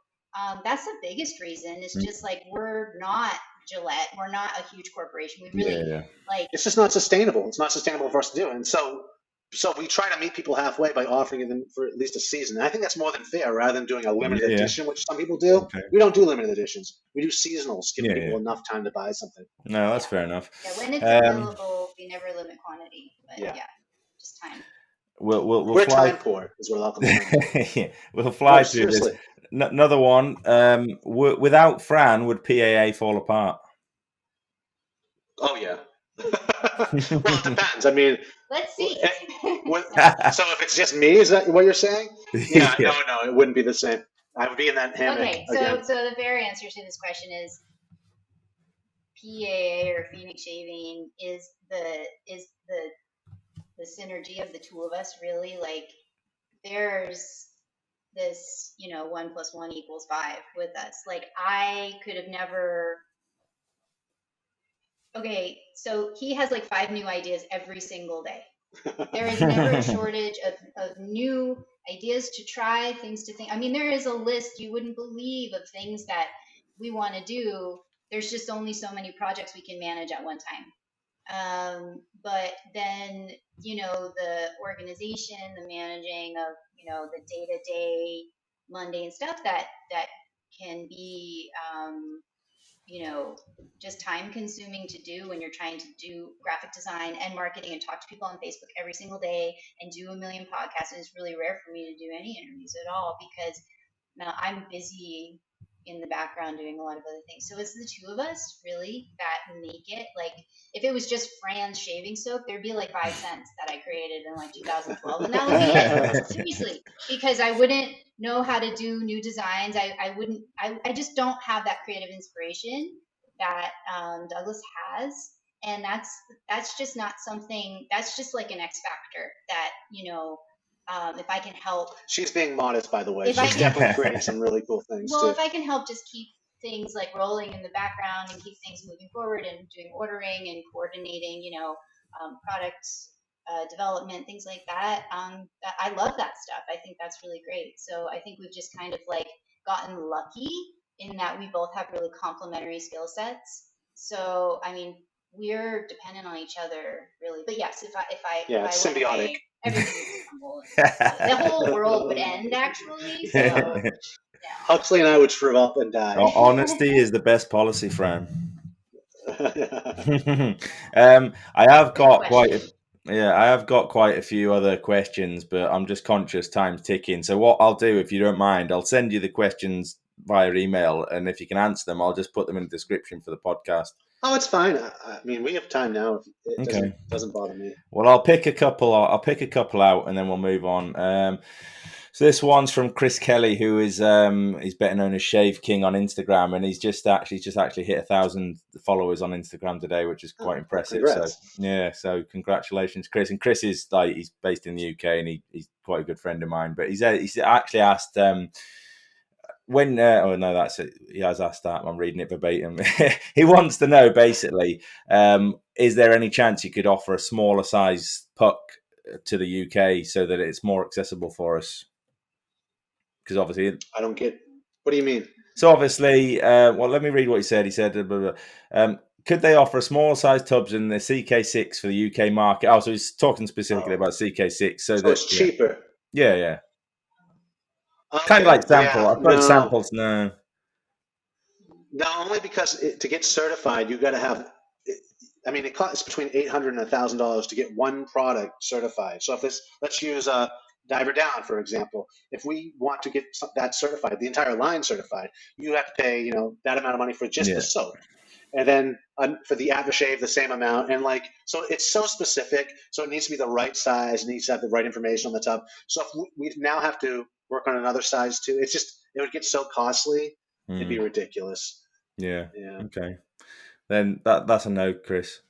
that's the biggest reason. It's just like, we're not Gillette, we're not a huge corporation. We really it's just not sustainable. It's not sustainable for us to do. And so we try to meet people halfway by offering them for at least a season. And I think that's more than fair, rather than doing a limited edition, which some people do. Okay. We don't do limited editions. We do seasonals, giving people enough time to buy something. No, that's fair enough. Yeah, when it's available, we never limit quantity. But yeah just time. We're fly. Time poor, is what it all comes down to. We'll fly through this. Another one. Without Fran, would PAA fall apart? Oh, yeah. Well, it depends. I mean, let's see. So if it's just me, is that what you're saying? Yeah, no, it wouldn't be the same. I would be in that hammock. Okay, so the fair answer to this question is PAA, or Phoenix Shaving, is the synergy of the two of us, really. Like, there's this 1 + 1 = 5 with us. Like, I could have never. Okay, so he has like 5 new ideas every single day. There is never a shortage of new ideas to try, things to think. I mean, there is a list you wouldn't believe of things that we want to do. There's just only so many projects we can manage at one time. But then, the organization, the managing of, the day-to-day mundane stuff that can be, just time consuming to do when you're trying to do graphic design and marketing and talk to people on Facebook every single day and do a million podcasts. And it's really rare for me to do any interviews at all, because now I'm busy in the background doing a lot of other things. So it's the two of us really that make it. Like, if it was just Fran's shaving soap, there'd be like 5 cents that I created in 2012, and that would be it. Seriously, because I wouldn't know how to do new designs. I just don't have that creative inspiration that Douglas has, and that's just not something. That's just like an X factor that if I can help. She's being modest, by the way. She's definitely creating some really cool things. Well, if I can help just keep things like rolling in the background and keep things moving forward and doing ordering and coordinating, product development, things like that. I love that stuff. I think that's really great. So I think we've just kind of like gotten lucky in that we both have really complementary skill sets. So, I mean, we're dependent on each other, really. But yes, if I it's symbiotic. Everything would crumble. The whole world would end, actually. So, yeah. Huxley and I would shrivel up and die. Honesty is the best policy, Fran. I have got quite a few other questions, but I'm just conscious time's ticking. So what I'll do, if you don't mind, I'll send you the questions via email, and if you can answer them, I'll just put them in the description for the podcast. Oh, it's fine. I mean, we have time now. It doesn't bother me. Well, I'll pick a couple out, and then we'll move on. So this one's from Chris Kelly, who is he's better known as Shave King on Instagram, and he's just actually hit 1,000 followers on Instagram today, which is quite impressive. So congrats. yeah, so congratulations, Chris. And Chris is he's based in the UK, and he's quite a good friend of mine. But he's actually asked when oh no, that's it. He has asked that. I'm reading it verbatim. He wants to know basically, is there any chance you could offer a smaller size puck to the UK so that it's more accessible for us? Because obviously, I don't get. What do you mean? so obviously, well, let me read what he said. He said, blah, blah, blah. Could they offer smaller size tubs in the CK6 for the UK market? Oh, so he's talking specifically about CK6, so So that it's cheaper. yeah, kind of Okay. like sample. Yeah. I suppose No. samples. No, Only because to get certified, you got to have. I mean, it costs between $800 and $1,000 to get one product certified. So if this, let's use Diver Down for example. If we want to get that certified, the entire line certified, you have to pay that amount of money for just the yeah, soap, and then for the aftershave the same amount. And like, so it's so specific. So it needs to be the right size. It needs to have the right information on the tub. So if we now have to work on another size too, it's just it would get so costly. It'd be ridiculous. yeah, Yeah. okay. Then that's a no, Chris.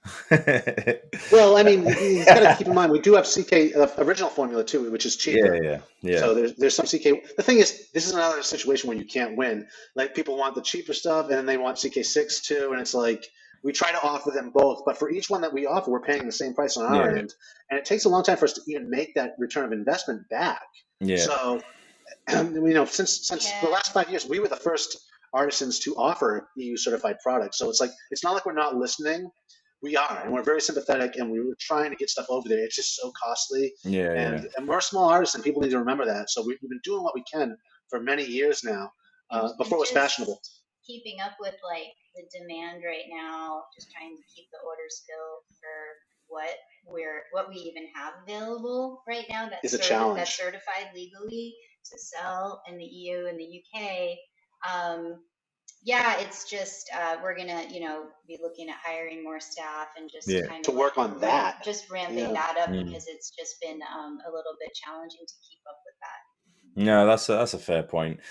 Well, I mean, you got to keep in mind we do have CK original formula too, which is cheaper. yeah, So there's some CK. The thing is, this is another situation where you can't win. Like people want the cheaper stuff, and then they want CK6 too, and it's like we try to offer them both, but for each one that we offer, we're paying the same price on our end, and it takes a long time for us to even make that return of investment back. yeah, So since the last 5 years, we were the first artisans to offer EU certified products. So it's like it's not like we're not listening. We are, and we're very sympathetic, and we were trying to get stuff over there. It's just so costly, yeah. and we're a small artist, and people need to remember that. So we've been doing what we can for many years now, before it was fashionable. Keeping up with like the demand right now, just trying to keep the orders filled for what we even have available right now Is a challenge. that's certified legally to sell in the EU and the UK. Yeah, it's just we're gonna be looking at hiring more staff and just kind to of work on that, just ramping that up because it's just been a little bit challenging to keep up with that. No, that's a fair point.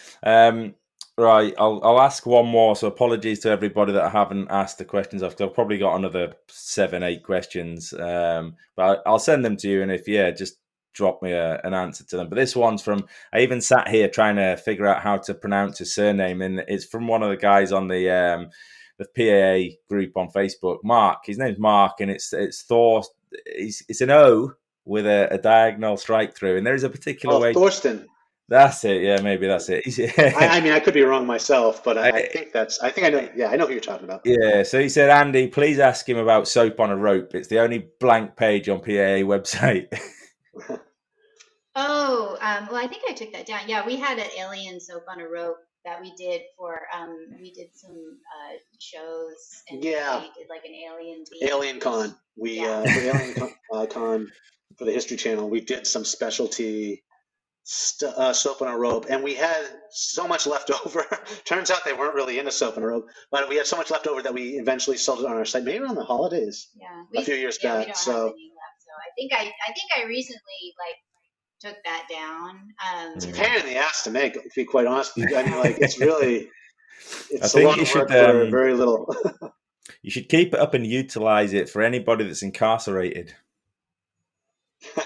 Right, I'll ask one more. So apologies to everybody that I haven't asked the questions of, because I've probably got another 7-8 questions. But I'll send them to you, and if just drop me an answer to them. But this one's from, I even sat here trying to figure out how to pronounce his surname, and it's from one of the guys on the PAA group on Facebook, Mark. His name's Mark, and it's Thor. It's an O with a diagonal strike through, and there is a particular way. Thorsten. That's it. Yeah, maybe that's it. I mean, I could be wrong myself, but I think I know. Yeah, I know who you're talking about. Yeah. So he said, Andy, please ask him about soap on a rope. It's the only blank page on PAA website. Oh, well, I think I took that down. Yeah, we had an alien soap on a rope that we did for we did some shows, and we did like an alien con. We for Alien Con for the History Channel, we did some specialty soap on a rope, and we had so much left over. Turns out they weren't really into soap on a rope, but we had so much left over that we eventually sold it on our site, maybe around the holidays. A few years back. We don't have any left, so I think I recently took that down. It's a pain in the ass to make, to be quite honest. I mean, it's really it's a lot of work for very little. You should keep it up and utilize it for anybody that's incarcerated.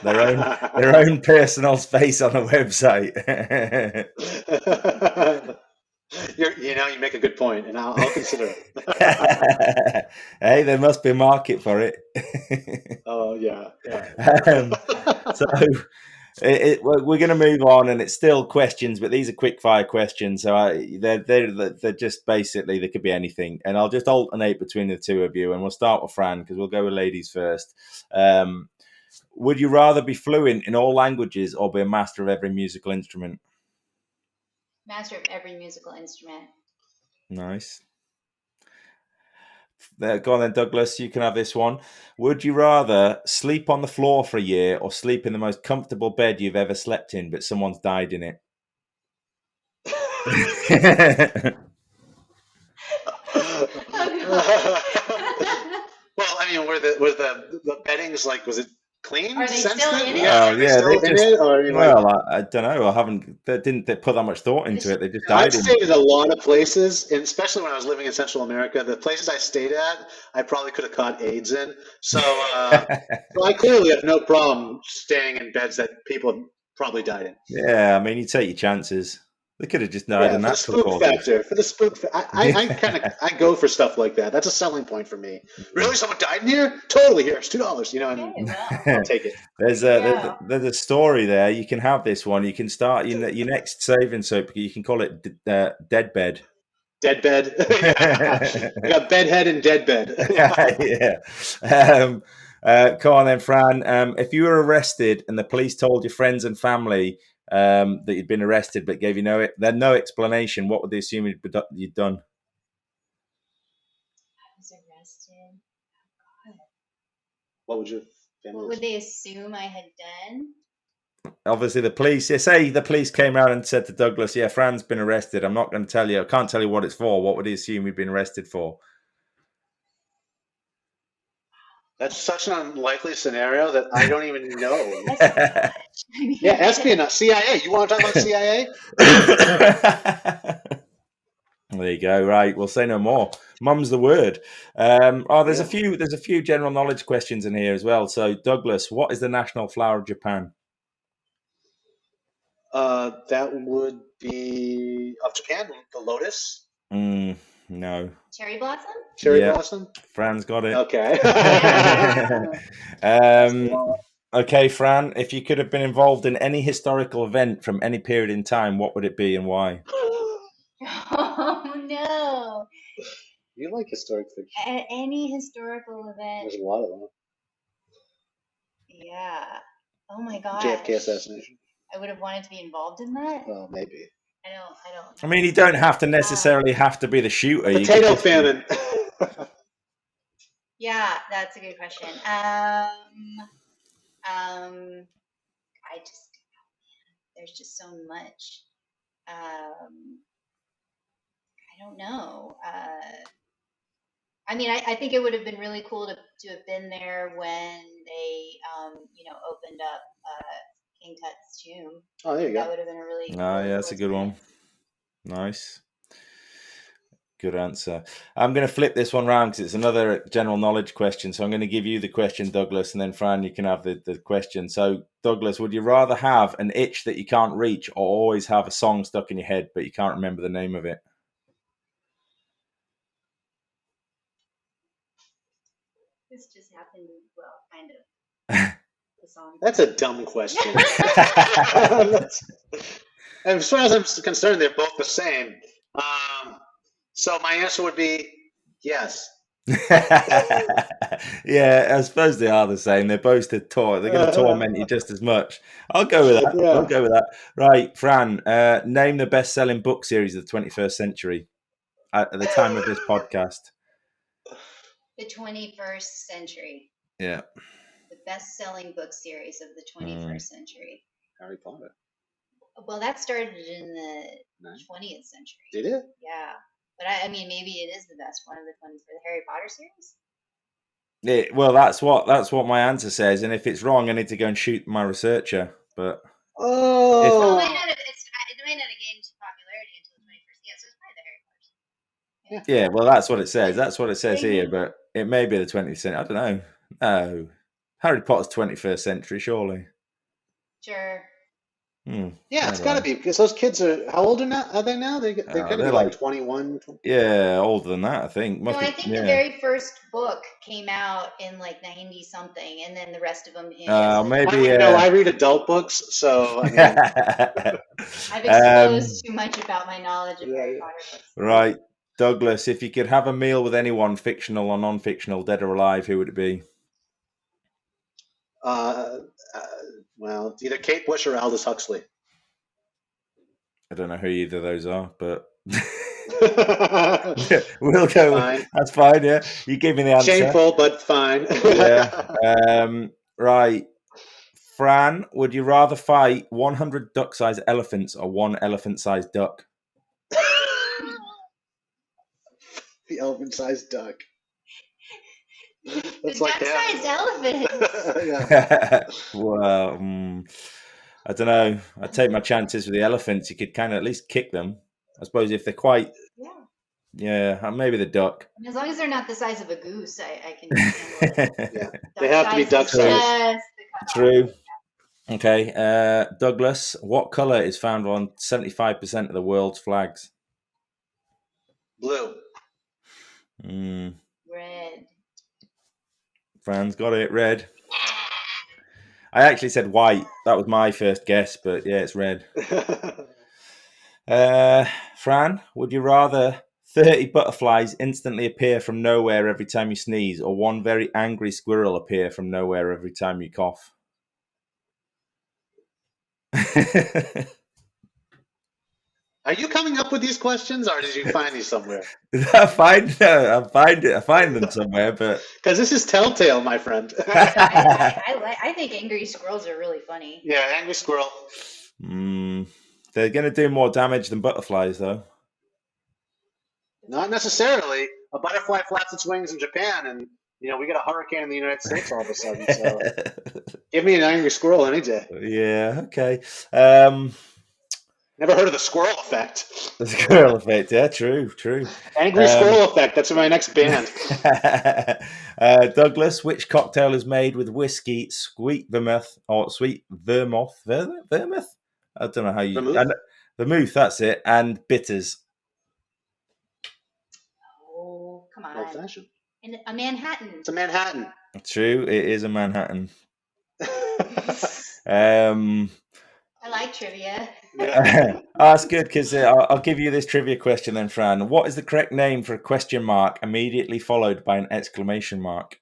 Their own personal space on the website. You make a good point, and I'll consider it. Hey, there must be a market for it. Oh yeah. So we're going to move on, and it's still questions, but these are quick fire questions. So they're just basically, they could be anything, and I'll just alternate between the two of you, and we'll start with Fran because we'll go with ladies first. Would you rather be fluent in all languages or be a master of every musical instrument? Master of every musical instrument. Nice. Go on then, Douglas. You can have this one. Would you rather sleep on the floor for a year or sleep in the most comfortable bed you've ever slept in, but someone's died in it? Well, I mean, were the beddings was it clean Are they since still then? in it? Yeah, are they still in it? Or are you like, well, I don't know. They didn't put that much thought into it. They just I've died in. stayed at a lot of places, and especially when I was living in Central America, the places I stayed at, I probably could have caught AIDS in. So I clearly have no problem staying in beds that people have probably died in. Yeah, I mean, you take your chances. They could have just died Yeah, of for the natural spook causes. factor, I kind of I go for stuff like that. That's a selling point for me. Really, someone died in here? Totally, here's $2. You know, Okay, and well, I'll take it. There's there you a go. there's a story there. You can have this one. You can start your next saving soap. You can call it Dead Bed. Dead bed. Yeah, I got bedhead and dead bed. Yeah. Come on then, Fran. If you were arrested and the police told your friends and family that you'd been arrested but gave you no explanation, what would they assume you'd done? I was arrested. God. What would your family? What would they assume I had done? Obviously, the police. Say the police came around and said to Douglas, "Yeah, Fran's been arrested. I'm not going to tell you. I can't tell you what it's for. What would he assume he'd been arrested for?" That's such an unlikely scenario that I don't even know. Espionage. I mean, Yeah, espionage, CIA. You want to talk about CIA? There you go. Right, we'll say no more. Mum's the word. There's Yeah. there's a few general knowledge questions in here as well. So, Douglas, what is the national flower of Japan? That would be of Japan, the lotus, No. cherry blossom? cherry Yeah, blossom. Fran's got it. Okay. Yeah. That's the um, one. okay, Fran, if you could have been involved in any historical event from any period in time, what would it be and why? Oh no. You like historic fiction? Any historical event. There's a lot of them. Yeah. Oh my gosh. JFK assassination. I would have wanted to be involved in that. Well, maybe. I don't I know. mean, you don't have to necessarily have to be the shooter. You could Potato just be- famine. Yeah, that's a good question. I just there's just so much. I don't know. I mean, I think it would have been really cool to have been there when they, opened up King Tut's tomb. Oh, there you That go. would have been a really, Ah, really yeah, cool that's a good one. experience. Nice. Good answer. I'm going to flip this one round because it's another general knowledge question. So I'm going to give you the question, Douglas, and then Fran, you can have the question. So, Douglas, would you rather have an itch that you can't reach or always have a song stuck in your head, but you can't remember the name of it? This just happened, well, kind of. The song. That's a dumb question. As far as I'm concerned, they're both the same. So my answer would be yes. Yeah, I suppose they are the same. They're both They're going to torment you just as much. I'll go with that. Yeah. I'll go with that. Right, Fran, name the best-selling book series of the 21st century at the time of this podcast. The 21st century. Yeah. The best-selling book series of the 21st century. Harry Potter. Well, that started in the 20th century. Did it? Yeah. But I mean, maybe it is the best one of the 20s for the Harry Potter series. Well, that's what my answer says, and if it's wrong, I need to go and shoot my researcher. But Well, it might not have gained popularity until the 21st. Yeah, so it's probably the Harry Potter series. yeah, well, that's what it says. That's what it says here, but it may be the 20th century. I don't know. No, Harry Potter's 21st century, surely. Sure. Yeah, it's got to be because those kids are how old are they now? They're going to be like 21. Yeah, older than that, I think. No, I think the very first book came out in like 90 something, and then the rest of them. Maybe. I read adult books, so I mean, I've exposed too much about my knowledge of Harry Potter books. Right, Douglas. If you could have a meal with anyone, fictional or non-fictional, dead or alive, who would it be? Well, either Kate Bush or Aldous Huxley. I don't know who either of those are, but we'll go. Fine. That's fine. Yeah, you gave me the answer. Shameful, but fine. Yeah. Right, Fran. Would you rather fight 100 duck-sized elephants or one elephant-sized duck? The elephant-sized duck. That's The like duck-sized elephants. yeah. Well, I don't know. I'd take my chances with the elephants. You could kind of at least kick them. I suppose if they're quite, Yeah. maybe the duck. And as long as they're not the size of a goose, I can handle it. Yeah. They have to be duck Duck-sized is size. just the True. Okay, Douglas, what color is found on 75% of the world's flags? Blue. red. Fran's got it, red. I actually said white. That was my first guess, but yeah, it's red. Fran, would you rather 30 butterflies instantly appear from nowhere every time you sneeze, or one very angry squirrel appear from nowhere every time you cough? Are you coming up with these questions, or did you find these somewhere? I find them somewhere, but Because this is telltale, my friend. I think angry squirrels are really funny. Yeah, angry squirrel. They're going to do more damage than butterflies, though. Not necessarily. A butterfly flaps its wings in Japan, and we get a hurricane in the United States all of a sudden. So, give me an angry squirrel any day. Yeah. Okay. Never heard of the squirrel effect. The squirrel effect. Yeah. True. Angry squirrel effect. That's my next band. Douglas, which cocktail is made with whiskey, sweet vermouth, or sweet vermouth? Vermouth? I don't know how you. Vermouth. That's it. And bitters. Oh, come on. Old fashioned. And a Manhattan. It's a Manhattan. True. It is a Manhattan. I like trivia. That's good, because I'll give you this trivia question then, Fran. What is the correct name for a question mark immediately followed by an exclamation mark?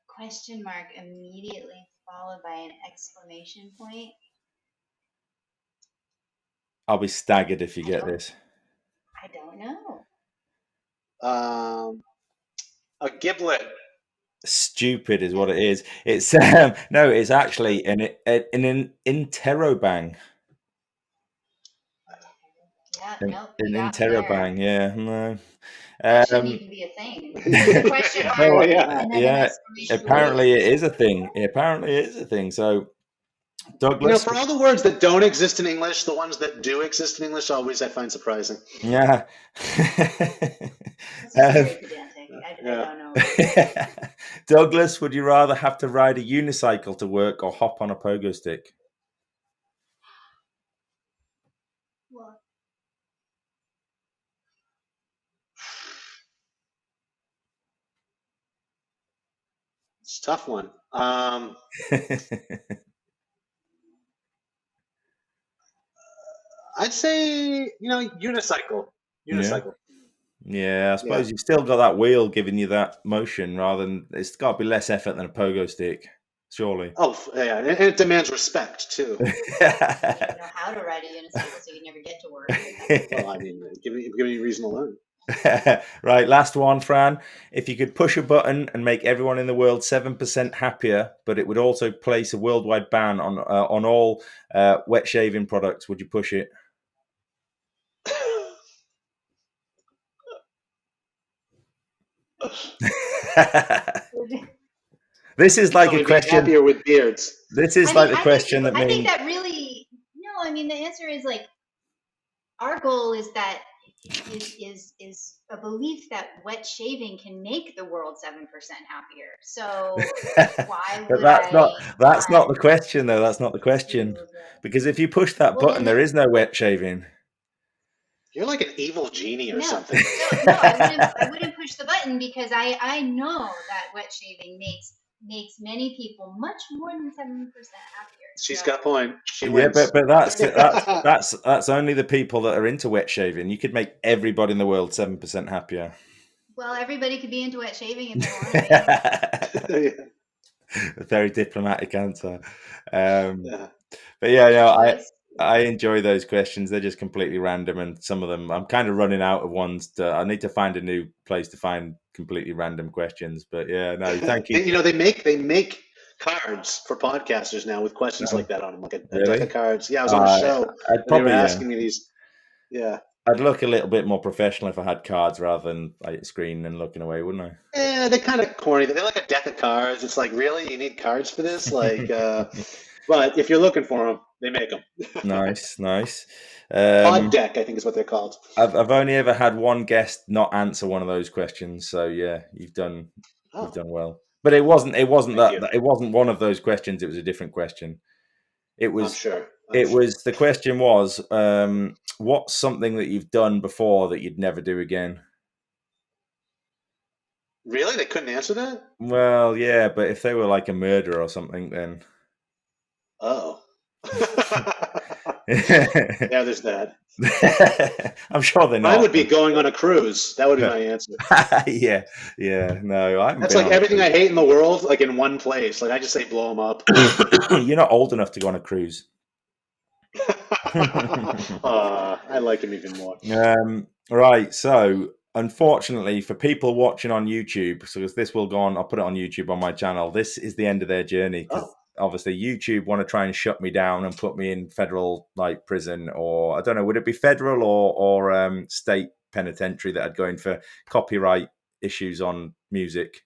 Question mark immediately followed by an exclamation point. I'll be staggered if you get this. I don't know. A giblet. Stupid is what it is. It's no, it's actually an interrobang. Yeah, An interrobang. Yeah, no. That shouldn't even be a thing. The question mark. Yeah. Apparently, it is a thing. So, Douglas, for all the words that don't exist in English, the ones that do exist in English always I find surprising. Yeah. Very pedantic. I don't know. Douglas, would you rather have to ride a unicycle to work or hop on a pogo stick? What? It's a tough one. I'd say, unicycle. Yeah, I suppose you've still got that wheel giving you that motion, rather than it's got to be less effort than a pogo stick, surely. Oh, yeah, and it demands respect too. You don't know how to ride a unicycle, so you never get to work. Well, I mean, give me a reason to learn. Right, last one, Fran. If you could push a button and make everyone in the world 7% happier, but it would also place a worldwide ban on all wet shaving products, would you push it? This is like a question. Happier with beards. This is the question that I think that really no. I mean, the answer is like our goal is that is a belief that wet shaving can make the world 7% happier. So why would that's not the question, though. That's not the question, because if you push that button, there is no wet shaving. You're like an evil genie or something. No, I wouldn't push the button, because I know that wet shaving makes many people much more than 7% happier. She's got a point. She wins. But that's only the people that are into wet shaving. You could make everybody in the world 7% happier. Well, everybody could be into wet shaving if they want to be. A very diplomatic answer. But yeah, I enjoy those questions. They're just completely random, and some of them I'm kind of running out of ones. I need to find a new place to find completely random questions. But yeah, no, thank you. They make cards for podcasters now with questions like that on them, like a deck of cards. Yeah, I was on a show. They were asking me these. Yeah. I'd look a little bit more professional if I had cards rather than like screen and looking away, wouldn't They're kind of corny. They're like a deck of cards. It's like, really, you need cards for this? Like, I? but if you're looking for them, they make them. Nice, nice. Pod Um, deck, I think is what they're called. I've only ever had one guest not answer one of those questions, so yeah, you've Oh, done well. But it wasn't thank you. it wasn't one of those questions. It was a different question. It I'm was sure. I'm it sure. was the question was what's something that you've done before that you'd never do again? Really? They couldn't answer that? Well, yeah, but if they were like a murderer or something, then Oh. Yeah, there's that. I'm sure they're Mine not. would be going on a cruise. That would be my answer. Yeah, yeah. No, I haven't That's been like on a everything cruise. I hate in the world, like in one place. Like I just say blow them up. You're not old enough to go on a cruise. I like him even more. Right. So, unfortunately, for people watching on YouTube, so this will go on, I'll put it on YouTube on my channel. This is the end of their journey Oh, because obviously YouTube want to try and shut me down and put me in federal like prison, or I don't know, would it be federal or state penitentiary that I'd go in for copyright issues on music?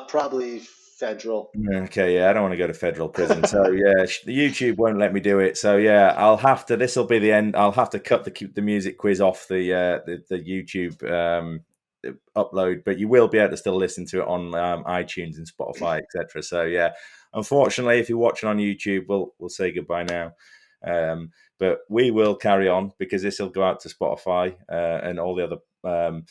probably federal. Okay, yeah, I don't want to go to federal prison. So yeah, the YouTube won't let me do it. So yeah, I'll have to. This will be the end. I'll have to cut the music quiz off the YouTube upload, but you will be able to still listen to it on iTunes and Spotify, etc. So yeah, unfortunately, if you're watching on YouTube, we'll say goodbye now. But we will carry on because this will go out to Spotify and all the other Fun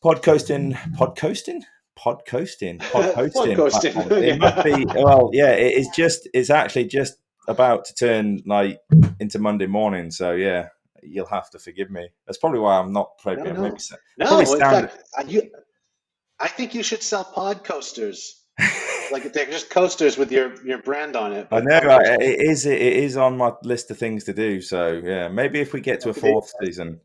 podcasting coasting. platforms. It must be Yeah. well, yeah. It's actually just about to turn like into Monday morning. So yeah, you'll have to forgive me. That's probably why I'm not No, probably maybe no, I probably no. In sound. fact, I think you should sell pod coasters. Like they're just coasters with your brand on it, I but know pod coasters. it is on my list of things to do. So yeah, maybe if we get to a Okay, fourth season.